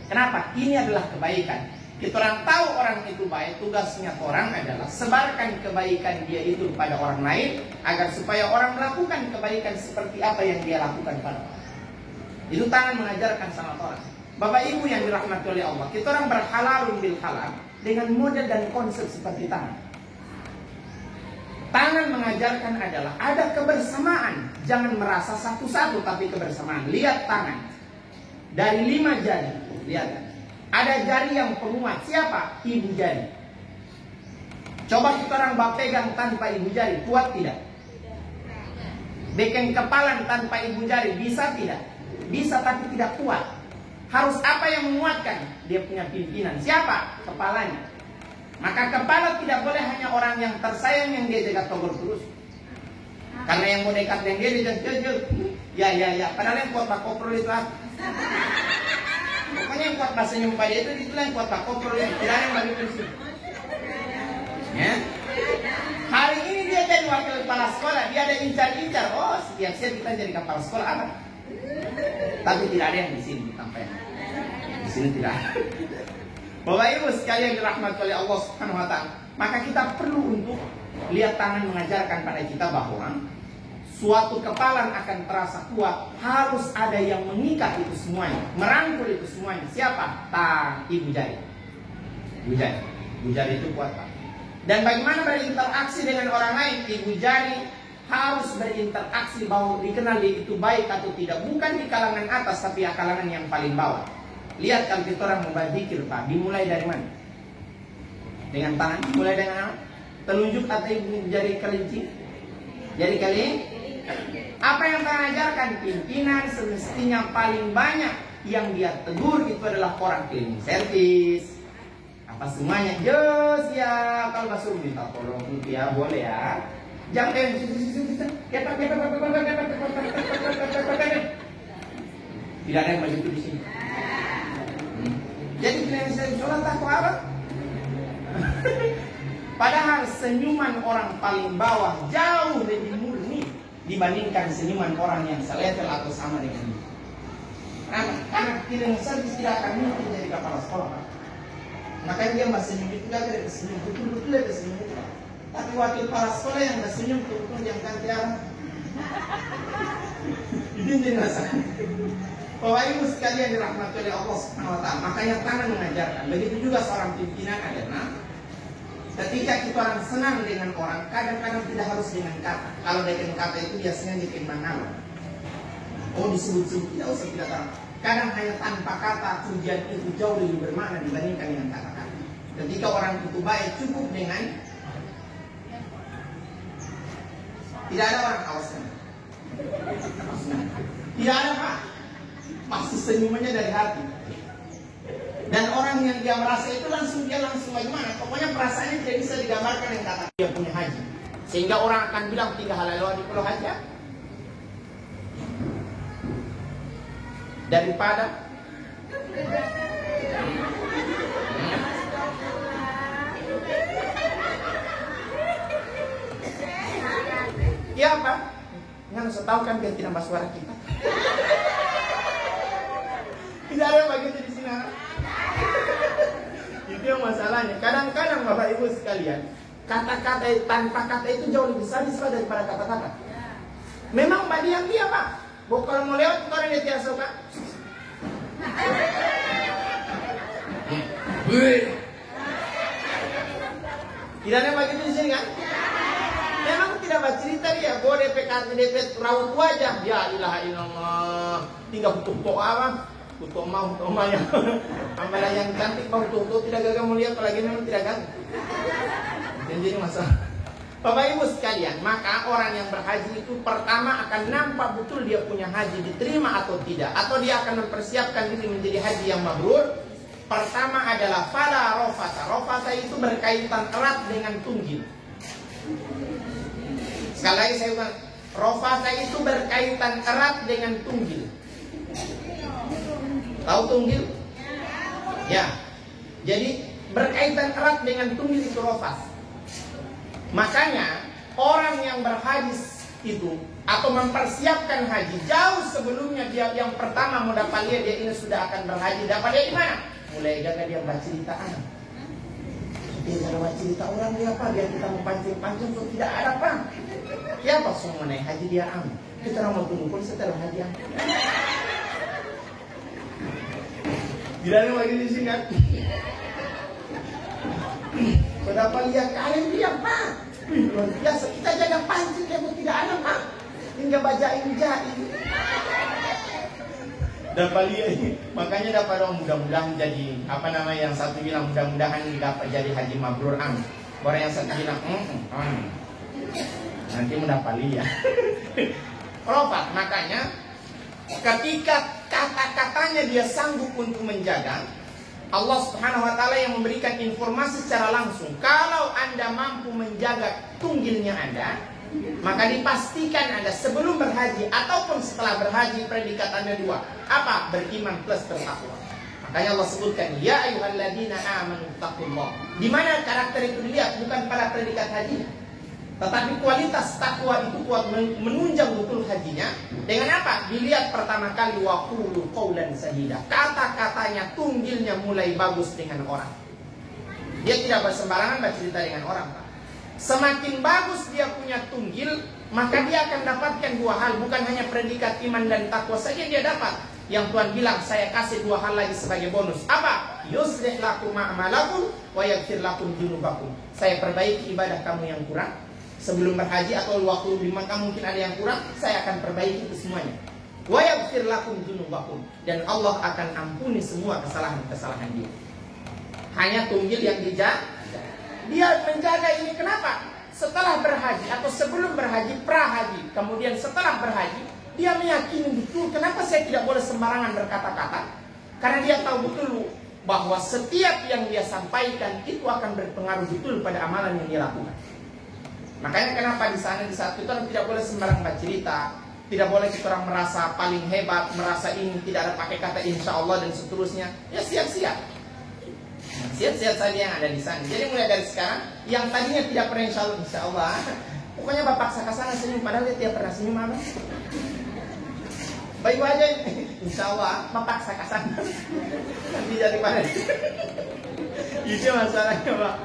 Speaker 5: Kenapa? Ini adalah kebaikan. Kita orang tahu orang itu baik, tugasnya orang adalah sebarkan kebaikan dia itu kepada orang lain, agar supaya orang melakukan kebaikan seperti apa yang dia lakukan pada orang. Itu tangan mengajarkan sama orang. Bapak Ibu yang dirahmati oleh Allah, kita orang berhalalun bil halal dengan model dan konsep seperti tangan. Tangan mengajarkan adalah ada kebersamaan. Jangan merasa satu-satu tapi kebersamaan. Lihat tangan. Dari 5 jari. Lihat. Ada jari yang penguat. Siapa? Ibu jari. Coba kita orang pegang tanpa ibu jari, kuat tidak? Bikin kepalan tanpa ibu jari, bisa tidak? Bisa, tapi tidak kuat. Harus apa yang menguatkan? Dia punya pimpinan. Siapa? Kepalanya. Maka kepala tidak boleh hanya orang yang tersayang yang dia jaga togol terus. Karena yang mau dekat dengan dia jaga ya. Padahal yang kuat Pak Koprol itu apa? Pokoknya yang kuat bahasa senyum pada itu itulah yang kuat Pak Koprol itu. Tidak ada yang bagi prinsip. Ya. Hari ini dia jadi wakil kepala sekolah, dia ada incar-incar. Oh, siap-siap kita jadi kepala sekolah apa? Tapi tidak ada yang di sini ditampaikan. Di sini tidak ada. Bapak Ibu sekalian dirahmati oleh Allah Subhanahu wa taala, maka kita perlu untuk lihat tangan mengajarkan pada kita bahwa suatu kepalan akan terasa kuat, harus ada yang mengikat itu semuanya, merangkul itu semuanya. Siapa? Ibu jari. Ibu jari. Ibu jari itu kuat, Pak. Dan bagaimana berinteraksi dengan orang lain? Ibu jari harus berinteraksi bahwa dikenal dia itu baik atau tidak. Bukan di kalangan atas, tapi di kalangan yang paling bawah. Lihat kalau kita orang membaca zikir, Pak, dimulai dari mana? Dengan tangan, mulai dengan apa? Telunjuk atau ibu jari kelinci? Jari kelinci? Apa yang kita ajarkan? Pimpinan semestinya paling banyak yang dia tegur itu adalah orang cleaning service. Apa semuanya? Jos ya, kalau masuk minta tolong itu ya, boleh ya. Jangan tidak ada yang begitu di sini. Jadi cleaning service sholat tak apa? Padahal senyuman orang paling bawah jauh lebih murni dibandingkan senyuman orang yang selevel atau sama dengan dia. Karena cleaning service tidak akan mungkin jadi kepala sekolah. Makanya dia masih senyum itu gak ada senyum betul-betul ada senyum itu. Tapi wakil kepala sekolah yang masih senyum betul-betul yang ganti arah. Ini jadi masalah. Bapak Ibu sekalian dirahmati oleh Allah Subhanahu wa taala, makanya tangan mengajarkan. Begitu juga seorang pimpinan adalah ketika kita orang senang dengan orang, kadang-kadang tidak harus dengan kata. Kalau dengan kata itu biasanya bikin mangalan. Oh, disebut-sebut tidak usah tidak tahu. Kadang hanya tanpa kata pujian itu jauh lebih bermakna dibandingkan dengan kata-kata. Ketika orang itu baik, cukup dengan tidak ada orang kawasan. Tidak ada Pak. Pasti senyumannya dari hati. Dan orang yang dia merasa itu langsung bagaimana? Pokoknya perasaannya tidak bisa digambarkan dengan kata dia punya haji. Sehingga orang akan bilang 3 halal di pulau haji. Daripada ya apa? Nggak usah tahu kan biar tidak suara kita. Tidak ada begitu di sini. Itu yang masalahnya. Kadang-kadang Bapak Ibu sekalian, kata-kata tanpa kata itu jauh lebih sadis daripada kata-kata. Memang badian dia Pak. Kalau mau lewat orang dia tidak suka. Tidak ada begitu di sini kan? Memang tidak bercerita dia. Boleh DP raut wajah. Ya ilaha illallah. Tinggal tutup apa? Tutup mau yang amalan yang cantik mau tutup tidak gagal mulia apalagi memang tidak gagal. Dan jadi masalah. Bapak Ibu sekalian, maka orang yang berhaji itu pertama akan nampak betul dia punya haji diterima atau tidak, atau dia akan mempersiapkan diri menjadi haji yang mabrur. Pertama adalah fala rofata. Rofata itu berkaitan erat dengan tunggil. Sekali lagi saya ulang, rofata itu berkaitan erat dengan tunggil. Tahu tunggil? Ya. Jadi berkaitan erat dengan tunggil itu rofat. Makanya orang yang berhaji itu atau mempersiapkan haji jauh sebelumnya dia yang pertama mau dapat lihat dia ini sudah akan berhaji, dapat lihat di mana? Mulai jangan dia baca cerita anak. Dia kalau baca cerita orang dia apa? Biar kita mau pancing-pancing untuk tidak ada apa? Siapa semua naik haji dia aman. Kita orang mau tunggu pun setelah haji aman. Tidak ada lagi di sini kan? Berapa lihat kalian lihat Pak? Luar biasa. Kita jaga pancing dia pun tidak ada Pak. Hingga bajain jahin. Dapat lihat ini. Makanya dapat dong mudah-mudahan jadi apa namanya, yang satu bilang mudah-mudahan dapat jadi haji mabrur amin. Orang yang satu bilang nanti mendapat lihat. Rofat, makanya ketika kata-katanya dia sanggup untuk menjaga, Allah Subhanahu wa taala yang memberikan informasi secara langsung, kalau Anda mampu menjaga tunggilnya Anda, maka dipastikan Anda sebelum berhaji ataupun setelah berhaji predikat Anda dua. Apa? Beriman plus bertakwa. Makanya Allah sebutkan, ya ayyuhalladzina amanu taqullah. Di mana karakter itu dilihat bukan pada predikat hajinya, tetapi kualitas takwa itu kuat menunjang betul hajinya. Dengan apa? Dilihat pertama kali waqulu qaulan sadida. Kata-katanya, tunggilnya mulai bagus dengan orang. Dia tidak bersembarangan bercerita dengan orang, Pak. Semakin bagus dia punya tunggil, maka dia akan dapatkan dua hal. Bukan hanya predikat iman dan takwa saja dia dapat. Yang Tuhan bilang, saya kasih dua hal lagi sebagai bonus. Apa? Yuslih lakum a'malakum wa yaghfir lakum dzunubakum. Saya perbaiki ibadah kamu yang kurang. Sebelum berhaji atau waktu di Makkah mungkin ada yang kurang, saya akan perbaiki itu semuanya. Wa yaghfir lakum dzunubakum, dan Allah akan ampuni semua kesalahan-kesalahan dia. Hanya tunggil yang dijaga. Dia menjaga ini kenapa? Setelah berhaji atau sebelum berhaji, prahaji, kemudian setelah berhaji, dia meyakini betul kenapa saya tidak boleh sembarangan berkata-kata. Karena dia tahu betul bahwa setiap yang dia sampaikan itu akan berpengaruh betul pada amalan yang dia lakukan. Makanya kenapa di sana di saat itu orang tidak boleh sembarang bercerita, tidak boleh kita orang merasa paling hebat, merasa ini, tidak ada pakai kata insya Allah dan seterusnya. Ya siap-siap, siap-siap saja yang ada di sana. Jadi mulai dari sekarang, yang tadinya tidak pernah insya Allah, pokoknya bapak sakasana senyum, padahal dia tidak pernah senyum apa? Baik aja, insya Allah bapak sakasana nanti jadi pada. Itu masalahnya, Pak.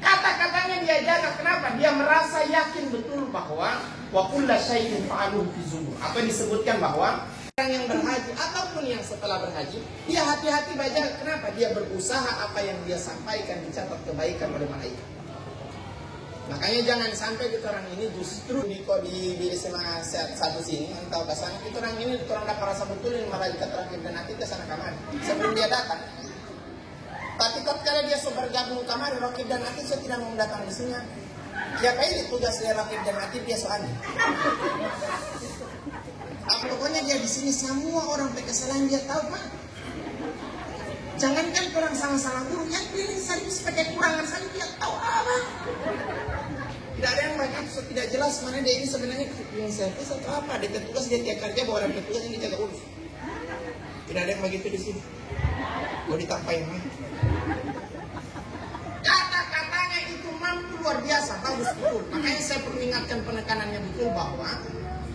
Speaker 5: Kata-katanya dia jaga. Kenapa? Dia merasa yakin betul bahwa wa kullu syai'in fa'aluhu fi zubur. Apa disebutkan bahwa orang yang berhaji ataupun yang setelah berhaji, dia hati-hati baca. Kenapa? Dia berusaha apa yang dia sampaikan dicatat kebaikan oleh malaikat. Makanya jangan sampai kita orang ini justru di SMA 1 sini atau ke sana, kita orang ini kita orang dapat rasa betul ini malaikat terakhir dan nanti ke sana kamar sebelum dia datang. Tapi kalau dia sudah bergabung kamar Rakib dan Atid, saya tidak mau datang di sini. Siapa ini tugas dari Rakib dan Atid dia soalnya. Pokoknya dia di sini semua orang pakai kesalahan dia tahu, Pak. Jangankan orang salah-salah guru, yang ini serius pakai kurangan saja dia tahu apa. Tidak ada yang banyak tidak jelas mana dia ini sebenarnya yang servis atau apa. Dia tugas dia tiap kerja bawa orang petugas yang dijaga urus. Tidak ada yang begitu di sini. Mau ditampain mana? Kata-katanya itu mampu luar biasa, bagus betul. Makanya saya perlu ingatkan penekanannya betul bahwa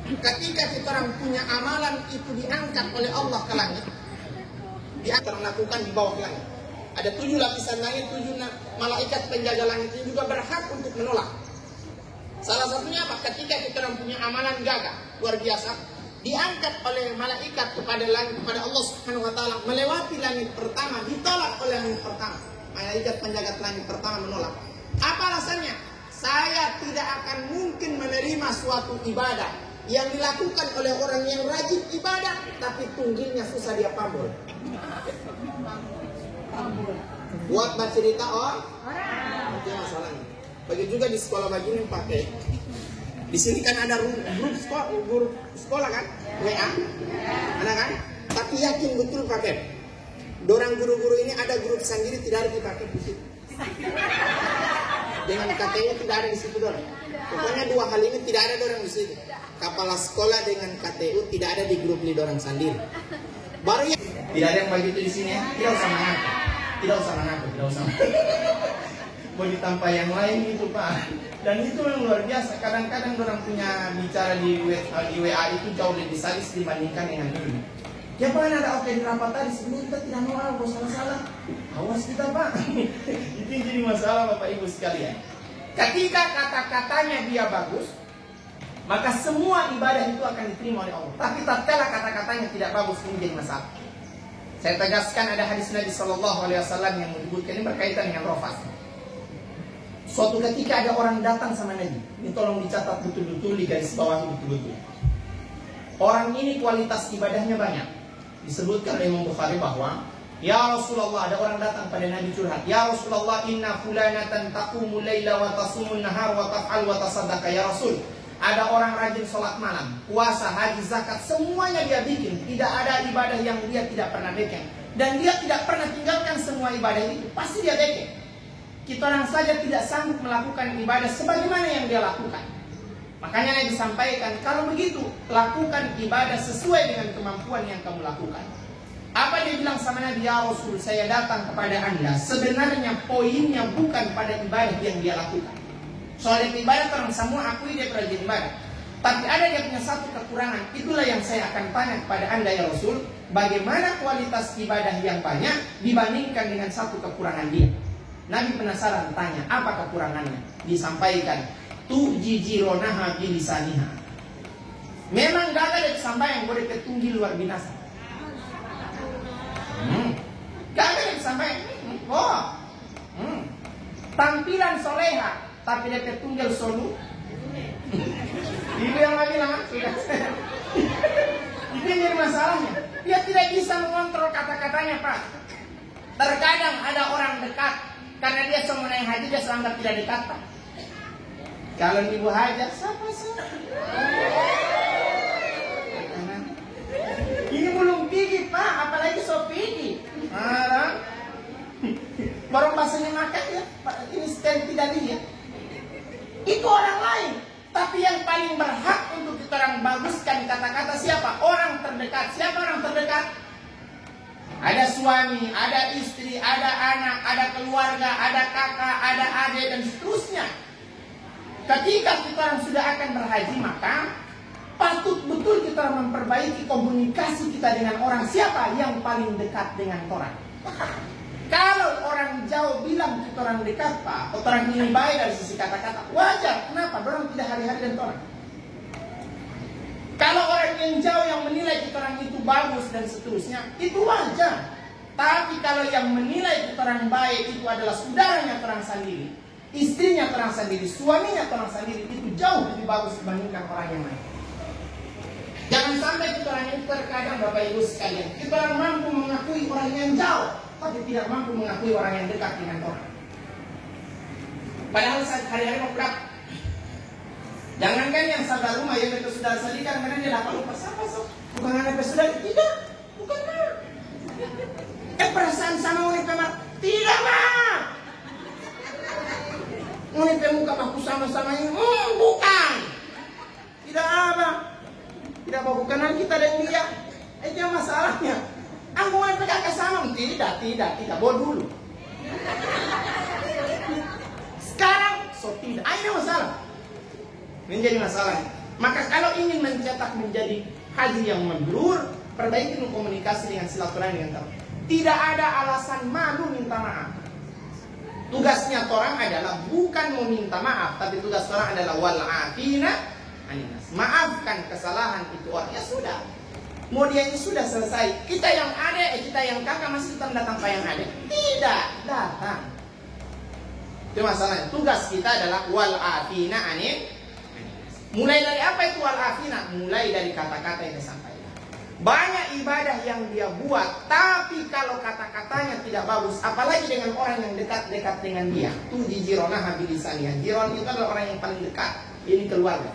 Speaker 5: ketika kita orang punya amalan itu diangkat oleh Allah ke langit, dia terlakukan di bawah langit. Ada 7 lapisan langit, 7 malaikat penjaga langit ini juga berhak untuk menolak. Salah satunya apa? Ketika kita orang punya amalan gagah luar biasa, diangkat oleh malaikat kepada langit, kepada Allah Subhanahu wa taala, melewati langit pertama, ditolak oleh langit pertama. Malaikat penjaga langit pertama menolak. Apa alasannya? Saya tidak akan mungkin menerima suatu ibadah yang dilakukan oleh orang yang rajin ibadah tapi tunggilnya susah dia pambul. Buat bercerita orang itu masalahnya. Begitu juga di sekolah begini pakai. Di sini kan ada grup sekolah kan, WA, ada kan? Tapi yakin betul pakai. Dorang guru-guru ini ada grup sendiri tidak ada dipakai di situ. Dengan KTU tidak ada di situ dorang. Pokoknya 2 hal ini tidak ada dorang di situ. Kepala sekolah dengan KTU tidak ada di grup dorang sendiri. Baru ya. Tidak ada yang begitu di sini ya. Tidak usah mengaku. Tidak usah mengaku. Tidak usah. Mau ditampak yang lain gitu Pak. Dan itu yang luar biasa. Kadang-kadang orang punya bicara di WA itu jauh lebih sadis dibandingkan dengan ini. Ya Pak, ada oke di rapat tadi sebelum kita tidak mau salah-salah. Awas kita Pak. Itu yang jadi masalah Bapak Ibu sekalian. Ketika kata-katanya dia bagus, maka semua ibadah itu akan diterima oleh Allah. Tapi tatkala kata-katanya tidak bagus, ini jadi masalah. Saya tegaskan ada hadis Nabi SAW yang menyebutkan ini berkaitan dengan rofas. Suatu ketika ada orang datang sama Nabi. Ini tolong dicatat betul-betul, di garis bawah betul-betul. Orang ini kualitas ibadahnya banyak. disebutkan oleh Imam Bukhari bahwa ya Rasulullah, ada orang datang pada Nabi curhat, ya Rasulullah, inna fulanatan taqumul laila wa tasumun nahar wa taf'al wa tasaddaqa. Ya Rasul, ada orang rajin sholat malam, puasa, haji, zakat, semuanya dia bikin. Tidak ada ibadah yang dia tidak pernah bikin. Dan dia tidak pernah tinggalkan semua ibadah itu. Pasti dia bikin. Kita orang saja tidak sanggup melakukan ibadah sebagaimana yang dia lakukan. Makanya yang disampaikan, kalau begitu, lakukan ibadah sesuai dengan kemampuan yang kamu lakukan. Apa dia bilang sama Nabi, ya Rasul, saya datang kepada Anda, sebenarnya poinnya bukan pada ibadah yang dia lakukan. Soal ibadah orang semua akui dia rajin ibadah. Tapi ada dia punya satu kekurangan. Itulah yang saya akan tanya kepada Anda ya Rasul, bagaimana kualitas ibadah yang banyak dibandingkan dengan satu kekurangan dia. Nabi penasaran tanya, apa kekurangannya? Disampaikan, tujijironaha bilisaniha. Memang gak ada disampaikan boleh ketunggil luar binasa. Gak ada disampaikan. Tampilan soleha, tapi dia ketunggal solu. Itu yang lagi bilang sudah. Itu yang jadi masalahnya. Dia tidak bisa mengontrol kata-katanya, Pak. Terkadang ada orang dekat, karena dia semua naik haji, dia seanggap tidak dekat, Pak. Kalau ibu hajar, siapa? Ini belum gigi, Pak, apalagi so pigi. Baru bahasanya makan ya, ini stand tidak lihat. Itu orang lain. Tapi yang paling berhak untuk kita orang baguskan kata-kata siapa? Orang terdekat. Siapa orang terdekat? Ada suami, ada istri, ada anak, ada keluarga, ada kakak, ada adik, dan seterusnya. Ketika kita orang sudah akan berhaji, maka patut betul kita memperbaiki komunikasi kita dengan orang. Siapa yang paling dekat dengan orang? Kalau orang jauh bilang kita orang dekat, Pak, orang ini baik dari sisi kata-kata, wajar. Kenapa? Orang tidak hari-hari dengan orang. Kalau orang yang jauh yang menilai kita orang itu bagus dan seterusnya, itu wajar. Tapi kalau yang menilai kita orang baik itu adalah saudaranya orang sendiri, istrinya orang sendiri, suaminya orang sendiri, itu jauh lebih bagus dibandingkan orang yang lain. Jangan sampai kita orang itu terkadang, Bapak Ibu sekalian, kita orang mampu mengakui orang yang jauh, tapi tidak mampu mengakui orang yang dekat dengan orang. Padahal saat hari-hari mau pulang, jangankan yang sabar rumah, yang itu sudah sedikan, karena dia dapat lupa siapa so. Bukan anak sudah tidak, bukan mah. Perasaan sama wanita mah tidak mah. Wanita muka aku sama-sama ini, bukan. Tidak apa. Tidak mau kenal kita dan dia. Itu yang masalahnya. Aku mau pegang sama, tidak, bawa dulu. Sekarang, so tidak. Ini masalah. Menjadi masalah. Maka kalau ingin mencetak menjadi haji yang mabrur, perbaiki komunikasi dengan silaturahmi dengan kamu. Tidak ada alasan malu minta maaf. Tugasnya orang adalah bukan meminta maaf, tapi tugas orang adalah wal afina aninas. Maafkan kesalahan itu orang. Ya sudah. Mau dia ini sudah selesai. Kita yang adik, kita yang kakak masih tetap datang ke yang adik. Tidak datang. Itu masalahnya. Tugas kita adalah wal afina aninas. Mulai dari apa itu wal afina? Mulai dari kata-kata yang disampaikan. Banyak ibadah yang dia buat, tapi kalau kata-katanya tidak bagus, apalagi dengan orang yang dekat-dekat dengan dia. Itu jironaha bilisaniha. Jiron itu adalah orang yang paling dekat. Ini keluarga.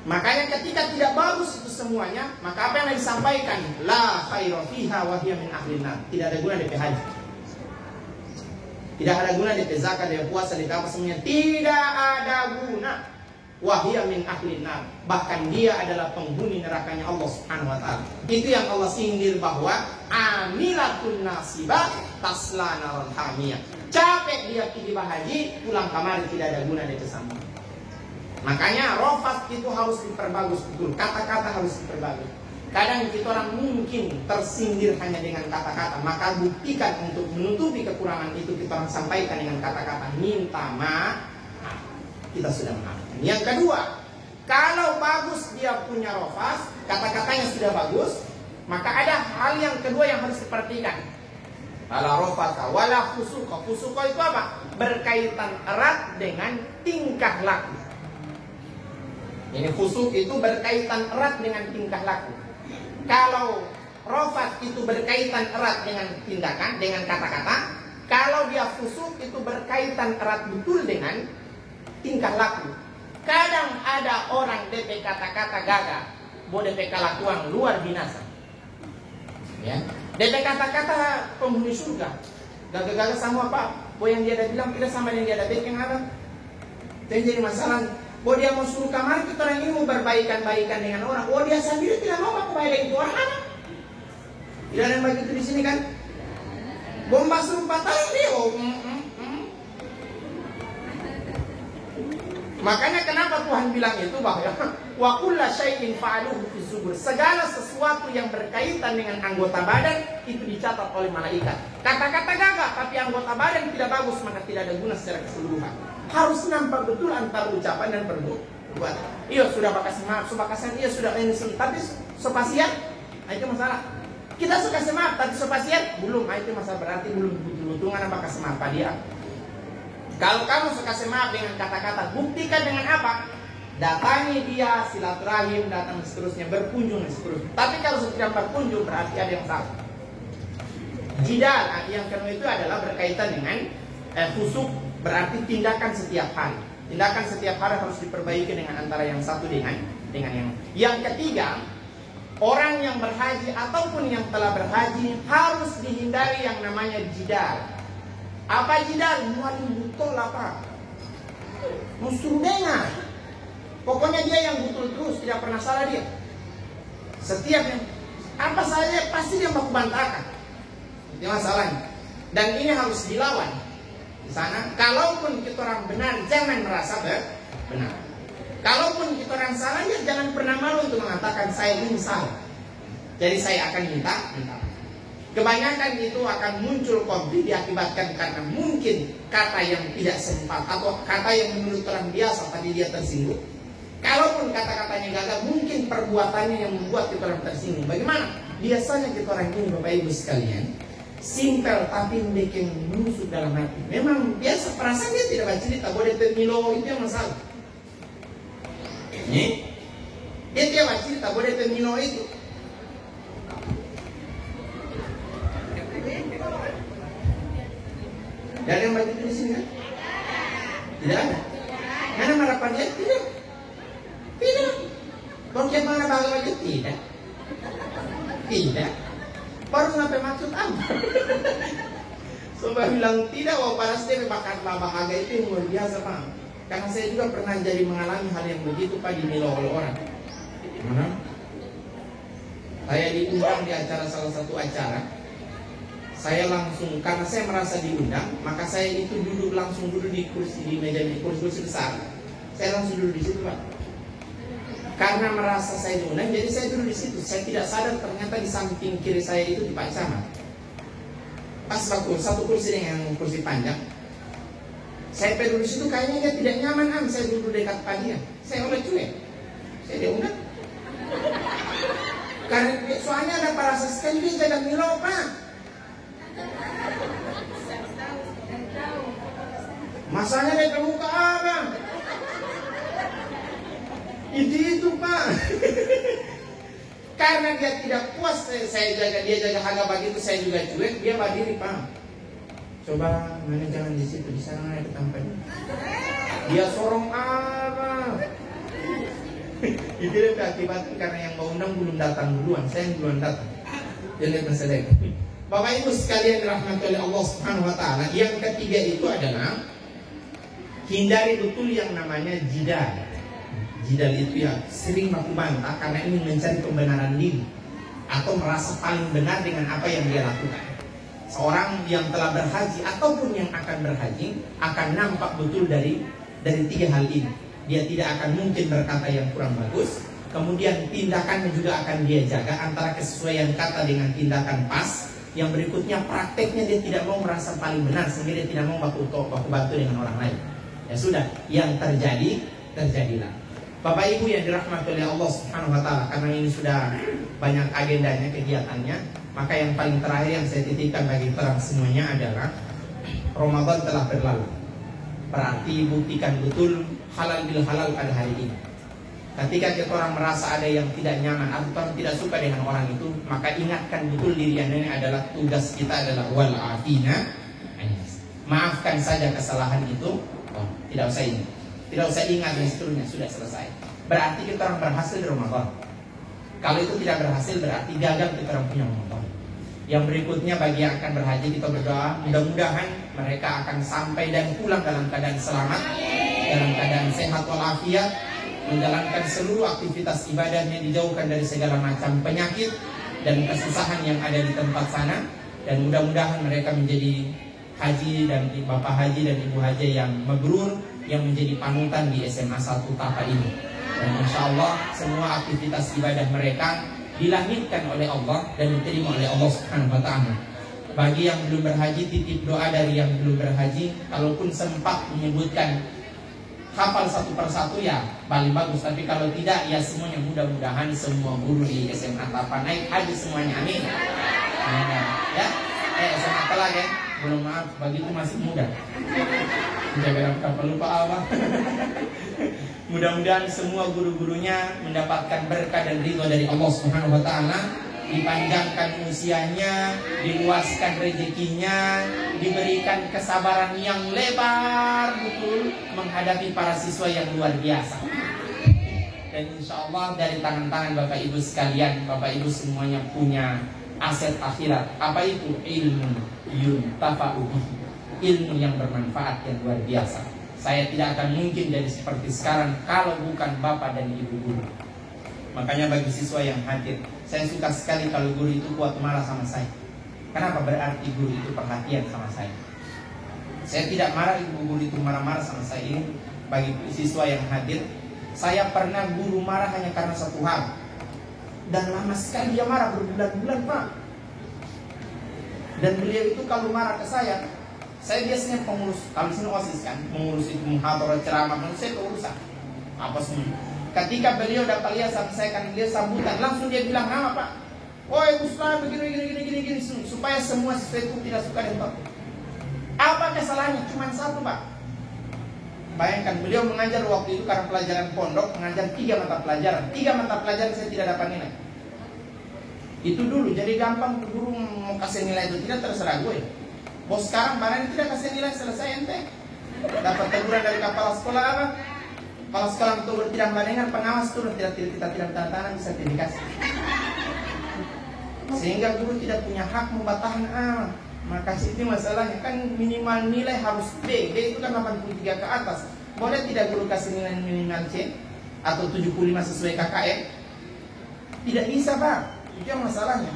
Speaker 5: Makanya ketika tidak bagus itu semuanya, maka apa yang disampaikan? La khaira fiha wa hiya min ahlin nar. Tidak ada guna DP haji. Tidak ada guna DP zakat, DP puasa, DP apa semuanya. Tidak ada guna. Wa hiya min ahlin nar. Bahkan dia adalah penghuni nerakanya Allah Subhanahu wa taala. Itu yang Allah sindir bahwa amilatun nasibah tasla naran hamiyah. Capek dia pergi berhaji, pulang kamar tidak ada guna DP sama. Makanya rofat itu harus diperbagus betul. Kata-kata harus diperbagus. Kadang kita orang mungkin tersindir hanya dengan kata-kata. Maka buktikan untuk menutupi kekurangan itu, kita orang sampaikan dengan kata-kata minta maaf. Kita sudah maafkan. Yang kedua, kalau bagus dia punya rofat, kata-katanya sudah bagus, maka ada hal yang kedua yang harus diperhatikan. Wala rofata, wala fusuqa. Fusuqa itu apa? Berkaitan erat dengan tingkah laku. Ini fusuk itu berkaitan erat dengan tingkah laku. Kalau rafat itu berkaitan erat dengan tindakan, dengan kata-kata. Kalau dia fusuk itu berkaitan erat betul dengan tingkah laku. Kadang ada orang DP kata-kata gagah, bo DP kelakuan luar binasa. Ya, DP kata-kata penghuni surga, gagah-gagah sama apa? Bo yang dia ada bilang tidak sama yang dia ada bikin apa? Jadi masalah, bo dia mau suruh kamar kita orang ini mau berbaikan-baikan dengan orang. Oh dia sendiri tidak mau kebaikan itu orang apa? Tidak ada yang begitu di sini kan? Bomba suruh patahin dia. Makanya kenapa Tuhan bilang itu bahwa wa kullu syai'in fa'aluhu fi zubur. Segala sesuatu yang berkaitan dengan anggota badan itu dicatat oleh malaikat. Kata-kata gagah tapi anggota badan tidak bagus maka tidak ada guna secara keseluruhan. Harus nampak betul antara ucapan dan perbuatan. Iya sudah bakas maaf, subakasan iya sudah ini tapi sopasian, itu masalah. Kita suka maaf tapi sopasian belum, itu masalah berarti belum betul-betul bakas maaf dia. Kalau kamu suka maaf dengan kata-kata, buktikan dengan apa? Datangi dia, silaturahim, datang dan seterusnya, berkunjung dan seterusnya. Tapi kalau tidak berkunjung berarti ada yang salah. Jidal, yang kedua itu adalah berkaitan dengan fusuk, berarti tindakan setiap hari. Tindakan setiap hari harus diperbaiki dengan antara yang satu dengan yang ketiga, orang yang berhaji ataupun yang telah berhaji harus dihindari yang namanya jidal. Apa jidal? Mualim betul apa? Musuh dengar. Pokoknya dia yang betul terus, tidak pernah salah dia. Setiap yang apa saja pasti dia mau bantahkan. Itu masalahnya. Dan ini harus dilawan. Di sana, kalaupun kita orang benar, jangan merasa benar. Kalaupun kita orang salah, ya jangan pernah malu untuk mengatakan saya ini salah. Jadi saya akan minta. Kebanyakan itu akan muncul konflik diakibatkan karena mungkin kata yang tidak sempat atau kata yang menurut orang biasa tadi dia tersinggung. Kalaupun kata-katanya gagal, mungkin perbuatannya yang membuat kita orang tersinggung. Bagaimana? Biasanya kita orang ini Bapak Ibu sekalian, simpel tapi bikin menusuk dalam hati. Memang biasa perasaan dia tidak baca cerita, boleh termilo itu yang masalah. Dia tidak baca cerita, boleh termilo itu. Ada yang begitu di sini kan? Tidak ada. Mana harapan dia? Tidak. Tidak. Bangkit mana bagaimana? Tidak. Tidak. Baru sampai maksud apa? Coba bilang tidak. Wah panas dia bakal bahagia itu yang luar biasa Pak. Karena saya juga pernah jadi mengalami hal yang begitu Pak dinilai oleh orang. Mana? Saya diundang di acara salah satu acara. Saya langsung, karena saya merasa diundang, maka saya itu langsung duduk di kursi, di meja, di kursi besar. Saya langsung duduk di situ Pak. Karena merasa saya diundang, jadi saya duduk di situ. Saya tidak sadar ternyata di samping kiri saya itu di Pak Camat. Pas waktu satu kursi dengan kursi panjang, saya duduk di situ kayaknya dia tidak nyaman saya duduk dekat Pak dia. Saya oleh cuek, saya diundang. Karena soalnya ada perasaan sekali dia jaga milo Pak. Masanya dia muka apa? Itu Pak. Karena dia tidak puas saya jaga, dia jaga harga begitu, saya juga cuek, dia berdiri Pak. Coba mana jangan di situ, di sana ada tempatnya. Dia sorong apa? Itu akibatnya karena yang mau undang belum datang duluan, saya yang duluan datang. Jadi masalah. Bapak Ibu sekalian dirahmati oleh Allah Subhanahu wa taala, yang ketiga itu adalah hindari betul yang namanya jidal. Jidal itu ya sering baku bantah karena ingin mencari pembenaran diri atau merasa paling benar dengan apa yang dia lakukan. Seorang yang telah berhaji ataupun yang akan berhaji akan nampak betul dari tiga hal ini. Dia tidak akan mungkin berkata yang kurang bagus. Kemudian tindakannya juga akan dia jaga antara kesesuaian kata dengan tindakan pas. Yang berikutnya prakteknya dia tidak mau merasa paling benar sehingga dia tidak mau baku bantu dengan orang lain. Ya sudah, yang terjadilah. Bapak Ibu yang dirahmati oleh Allah Subhanahu wa taala, karena ini sudah banyak agendanya, kegiatannya, maka yang paling terakhir yang saya titipkan bagi terang semuanya adalah Ramadan telah berlalu. Berarti buktikan betul halal bil halal pada hari ini. Ketika kita orang merasa ada yang tidak nyaman atau tidak suka dengan orang itu, maka ingatkan betul diri Anda ini adalah tugas kita adalah wal afina. Maafkan saja kesalahan itu. Oh, tidak usah ingat. Tidak usah ingat dan seterusnya, sudah selesai. Berarti kita orang berhasil di Ramadan. Kalau itu tidak berhasil berarti gagal kita orang punya Ramadan. Yang berikutnya bagi yang akan berhaji kita berdoa mudah-mudahan mereka akan sampai dan pulang dalam keadaan selamat, dalam keadaan sehat walafiat, menjalankan seluruh aktivitas ibadahnya, dijauhkan dari segala macam penyakit dan kesusahan yang ada di tempat sana, dan mudah-mudahan mereka menjadi haji dan bapak haji dan ibu haji yang mabrur, yang menjadi panutan di SMA 1 Tapa ini. Dan insya Allah semua aktivitas ibadah mereka dilangitkan oleh Allah dan diterima oleh Allah Subhanahu wa Ta'ala. Bagi yang belum berhaji, titip doa dari yang belum berhaji, kalaupun sempat menyebutkan hafal satu persatu ya paling bagus, tapi kalau tidak ya semuanya mudah-mudahan semua guru di SMA Tapa naik haji semuanya, amin. Ya, SMA Tapa ya, belum maaf bagi itu masih muda. Jangan kapal lupa apa. Mudah-mudahan semua guru-gurunya mendapatkan berkah dan ridho dari Allah Subhanahu wa Ta'ala, dipanjangkan usianya, diluaskan rezekinya, diberikan kesabaran yang lebar betul menghadapi para siswa yang luar biasa. Dan insya Allah dari tangan-tangan Bapak Ibu sekalian, Bapak Ibu semuanya punya aset akhirat. Apa itu? Ilmu yuntafa'u bihi, ilmu yang bermanfaat yang luar biasa. Saya tidak akan mungkin jadi seperti sekarang kalau bukan Bapak dan Ibu guru. Makanya bagi siswa yang hadir, saya suka sekali kalau guru itu kuat marah sama saya. Kenapa? Berarti guru itu perhatian sama saya. Saya tidak marah ibu guru itu marah-marah sama saya. Ini bagi siswa yang hadir, saya pernah guru marah hanya karena satu hal. Dan lama sekali dia marah, berbulan-bulan Pak. Dan beliau itu kalau marah ke saya biasanya pengurus, kalau sini OSIS kan, mengurus itu muhadharah ceramah, menurut saya keurusan apa semua. Ketika beliau dapat lihat sama saya kan, beliau sambutan, langsung dia bilang nama Pak, woi Ustaz begini, supaya semua siswa itu tidak suka dengan Pak. Apa kesalahannya? Cuma satu Pak. Bayangkan beliau mengajar waktu itu karena pelajaran pondok, mengajar 3 mata pelajaran. 3 mata pelajaran saya tidak dapat nilai. Itu dulu, jadi gampang guru mau kasih nilai itu tidak, terserah gue. Bos sekarang barangnya tidak kasih nilai, selesai ente. Dapat teguran dari kepala sekolah apa? Kepala sekolah itu tidak mendengar, pengawas turun kita tidak tanda tangan bisa dikasih. Sehingga guru tidak punya hak membatalkan A. Maka itu masalahnya kan, minimal nilai harus B. B itu kan 83 ke atas. Boleh tidak guru kasih nilai minimal C atau 75 sesuai KKM? Tidak bisa Pak. Itu yang masalahnya.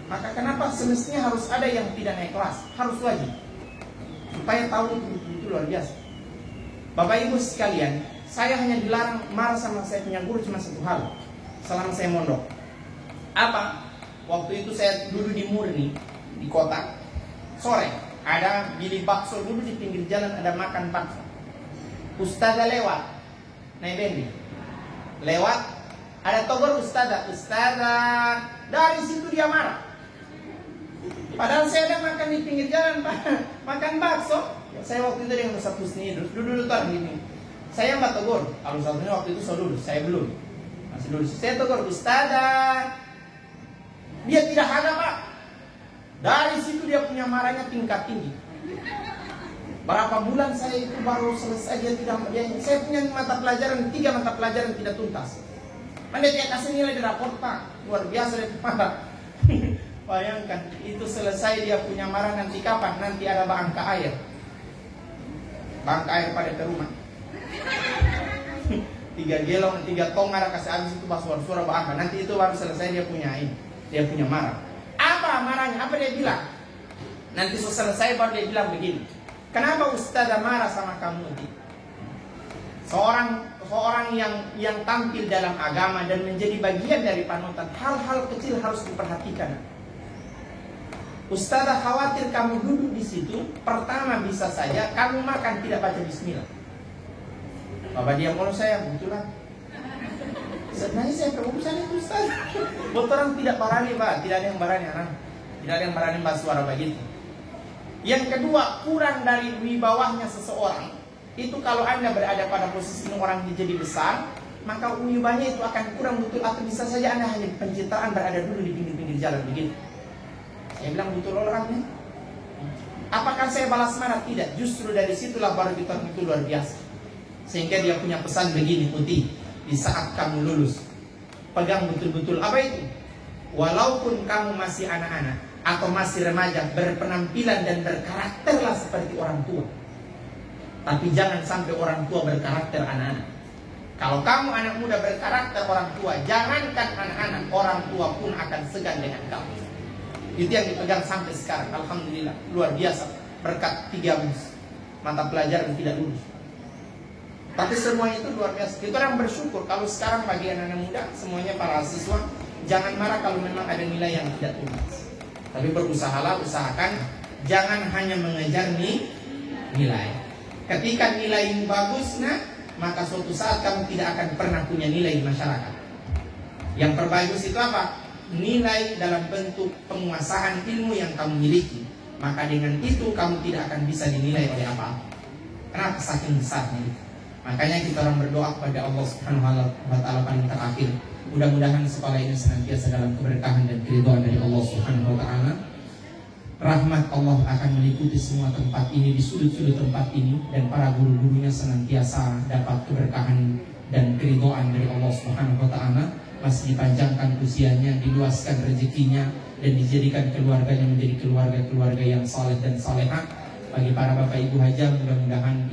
Speaker 5: Maka kenapa semestinya harus ada yang tidak naik kelas? Harus wajib. Supaya tahu itu luar biasa. Bapak Ibu sekalian, saya hanya dilarang marah sama saya punya guru cuma satu hal selama saya mondok. Apa? Waktu itu saya dulu di Murni, di kota. Sore, ada bili bakso dulu di pinggir jalan, ada makan bakso. Ustazah lewat, naik bendi. Lewat, ada togor ustazah. Dari situ dia marah. Padahal saya ada makan di pinggir jalan, makan bakso. Saya waktu itu dengan Ustaz Husni, duduk gini. Saya mbak tegur, kalau satunya waktu itu saya duduk, saya belum. Masih duduk, saya tegur, Ustazah. Dia tidak ada Pak. Dari situ dia punya marahnya tingkat tinggi. Berapa bulan saya itu baru selesai, saya punya mata pelajaran, 3 mata pelajaran tidak tuntas. Mana dia kasih nilai di raport Pak, luar biasa dia marah. Bayangkan, itu selesai dia punya marah nanti kapan? Nanti ada bangka air. Bangka air pada ke rumah. 3 gelong, 3 tong ada kasih habis itu pas suara bangka. Nanti itu baru selesai dia punya ini. Dia punya marah. Apa marahnya? Apa dia bilang? Nanti selesai baru dia bilang begini. Kenapa Ustazah marah sama kamu? Seorang yang tampil dalam agama dan menjadi bagian dari panutan, hal-hal kecil harus diperhatikan. Ustazah khawatir kamu duduk di situ, pertama bisa saja kamu makan tidak baca bismillah. Bapak diam kalau saya, betulan. Sebenarnya saya kerubusan itu Ustaz. Orang tidak berani Pak, tidak ada yang berani anak. Tidak ada yang berani bahas suara begitu. Yang kedua, kurang dari wibawahnya seseorang. Itu kalau Anda berada pada posisi ini orang jadi besar, maka uyubannya itu akan kurang betul, atau bisa saja Anda hanya pencitraan berada dulu di pinggir-pinggir jalan begitu. Saya bilang betul orangnya. Apakah saya balas marah? Tidak. Justru dari situlah baru kita itu luar biasa. Sehingga dia punya pesan begini, putih. Di saat kamu lulus, pegang betul-betul apa itu? Walaupun kamu masih anak-anak atau masih remaja, berpenampilan dan berkarakterlah seperti orang tua. Tapi jangan sampai orang tua berkarakter anak-anak. Kalau kamu anak muda berkarakter orang tua, jangankan anak-anak, orang tua pun akan segan dengan kamu. Itu yang dipegang sampai sekarang. Alhamdulillah, luar biasa. Berkat 3 mata pelajaran tidak lulus. Tapi semua itu luar biasa. Kita orang bersyukur kalau sekarang bagi anak-anak muda, semuanya para siswa, jangan marah kalau memang ada nilai yang tidak tuntas. Tapi berusahalah, usahakan jangan hanya mengejar nilai. Ketika nilaimu bagus, maka suatu saat kamu tidak akan pernah punya nilai di masyarakat. Yang terbagus itu apa? Nilai dalam bentuk penguasaan ilmu yang kamu miliki. Maka dengan itu kamu tidak akan bisa dinilai oleh apa-apa. Kenapa? Saking besarnya itu. Makanya kita orang berdoa kepada Allah Subhanahu wa Ta'ala paling terakhir. Mudah-mudahan sekolah ini senantiasa dalam keberkahan dan keridhaan dari Allah Subhanahu wa Ta'ala. Rahmat Allah akan meliputi semua tempat ini, di sudut-sudut tempat ini, dan para guru-gurunya senantiasa dapat keberkahan dan keridhaan dari Allah Subhanahu wa Ta'ala. Masih dipanjangkan usianya, diluaskan rezekinya, dan dijadikan keluarganya menjadi keluarga-keluarga yang saleh dan salehah. Bagi para bapak ibu haja, mudah-mudahan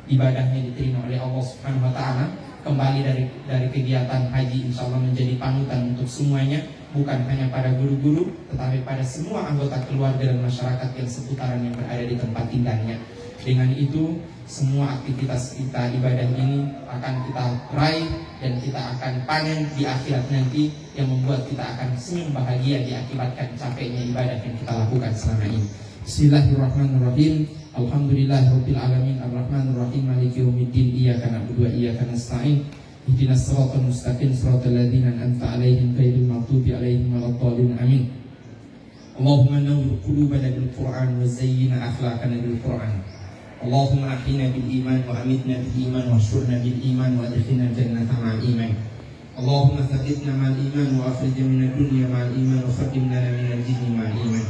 Speaker 5: ibadahnya diterima oleh Allah Subhanahu wa Ta'ala. Kembali dari kegiatan haji, insya Allah menjadi panutan untuk semuanya, bukan hanya para guru-guru, tetapi pada semua anggota keluarga dan masyarakat yang seputaran yang berada di tempat tinggalnya. Dengan itu, semua aktivitas kita ibadah ini akan kita raih dan kita akan panen di akhirat nanti, yang membuat kita akan senyum bahagia diakibatkan capeknya ibadah yang kita lakukan selama ini. Bismillahirrahmanirrahim. Alhamdulillahirabbil alamin, arrahmanir rahim, maliki yaumiddin, iyyaka na'budu wa iyyaka nasta'in. Ihdinas siratal mustaqim, siratal ladzina an'amta 'alaihim ghairil maghdubi 'alaihim waladdallin. Amin. Allahumma nawwir qulubana bil Qur'an wa zayyina akhlaqana bil Qur'an. Allahumma ahyina bil iman wa amitna bil iman wa syurna bil iman wa adkhilna jannata ma'al iman. Allahumma thabbitna ma'al iman wa akhrijna minad dunya ma'al iman wa khatimna minal jinni ma'al iman.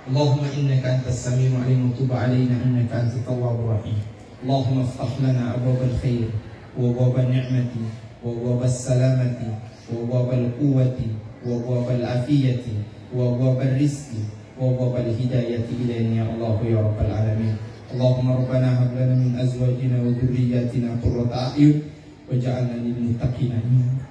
Speaker 5: Allahumma innaka antas sami'ul 'alim wa tub 'alaina innaka antat tawwabur rahim. Allahumma iftah lana abwabal khair wa abwabal ni'mati wa abwabas salamati wa abwabal quwwati wa abwabal afiyati wa abwabal rizqi wa abwabal hidayati ilayna ya Allah ya rabbal alamin. Allahumma rabbana hab lana min azwajina wa dhurriyyatina qurrata a'yun waj'alna lil muttaqina imama.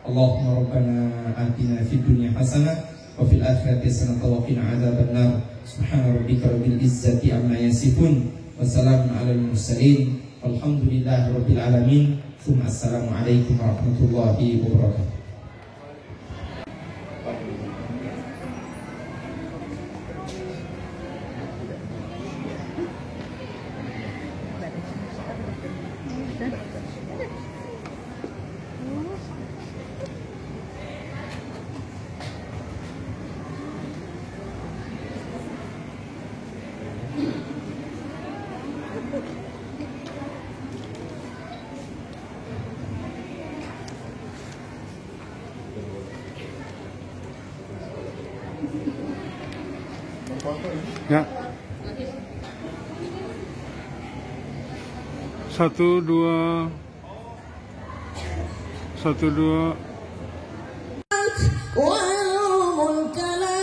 Speaker 5: Allahumma rabbana atina fid dunya hasanah wa fil akhirati hasanah wa qina adzabannar. Subhana rabbika rabbil izzati amma yasifun wa salamun alal mursalin walhamdulillahi rabbil alamin. Tsumma assalamu alaikum warahmatullahi wabarakatuh.
Speaker 6: Ya. 1 2 1 2
Speaker 2: وملك لا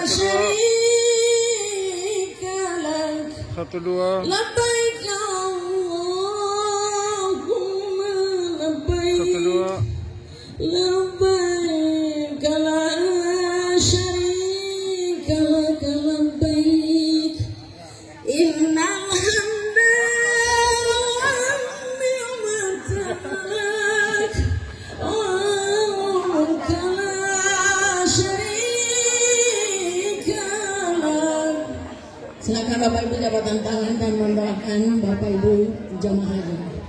Speaker 2: شريك لك
Speaker 6: 1 2
Speaker 2: لبيك اللهم لبيك
Speaker 6: 1 2
Speaker 2: لبيك لا شريك لك لبيك إن الحمد والنعمة لك وملك لا شريك لك. Silakan Bapak Ibu jabatan tangan dan mendoakan Bapak Ibu jamaah haji.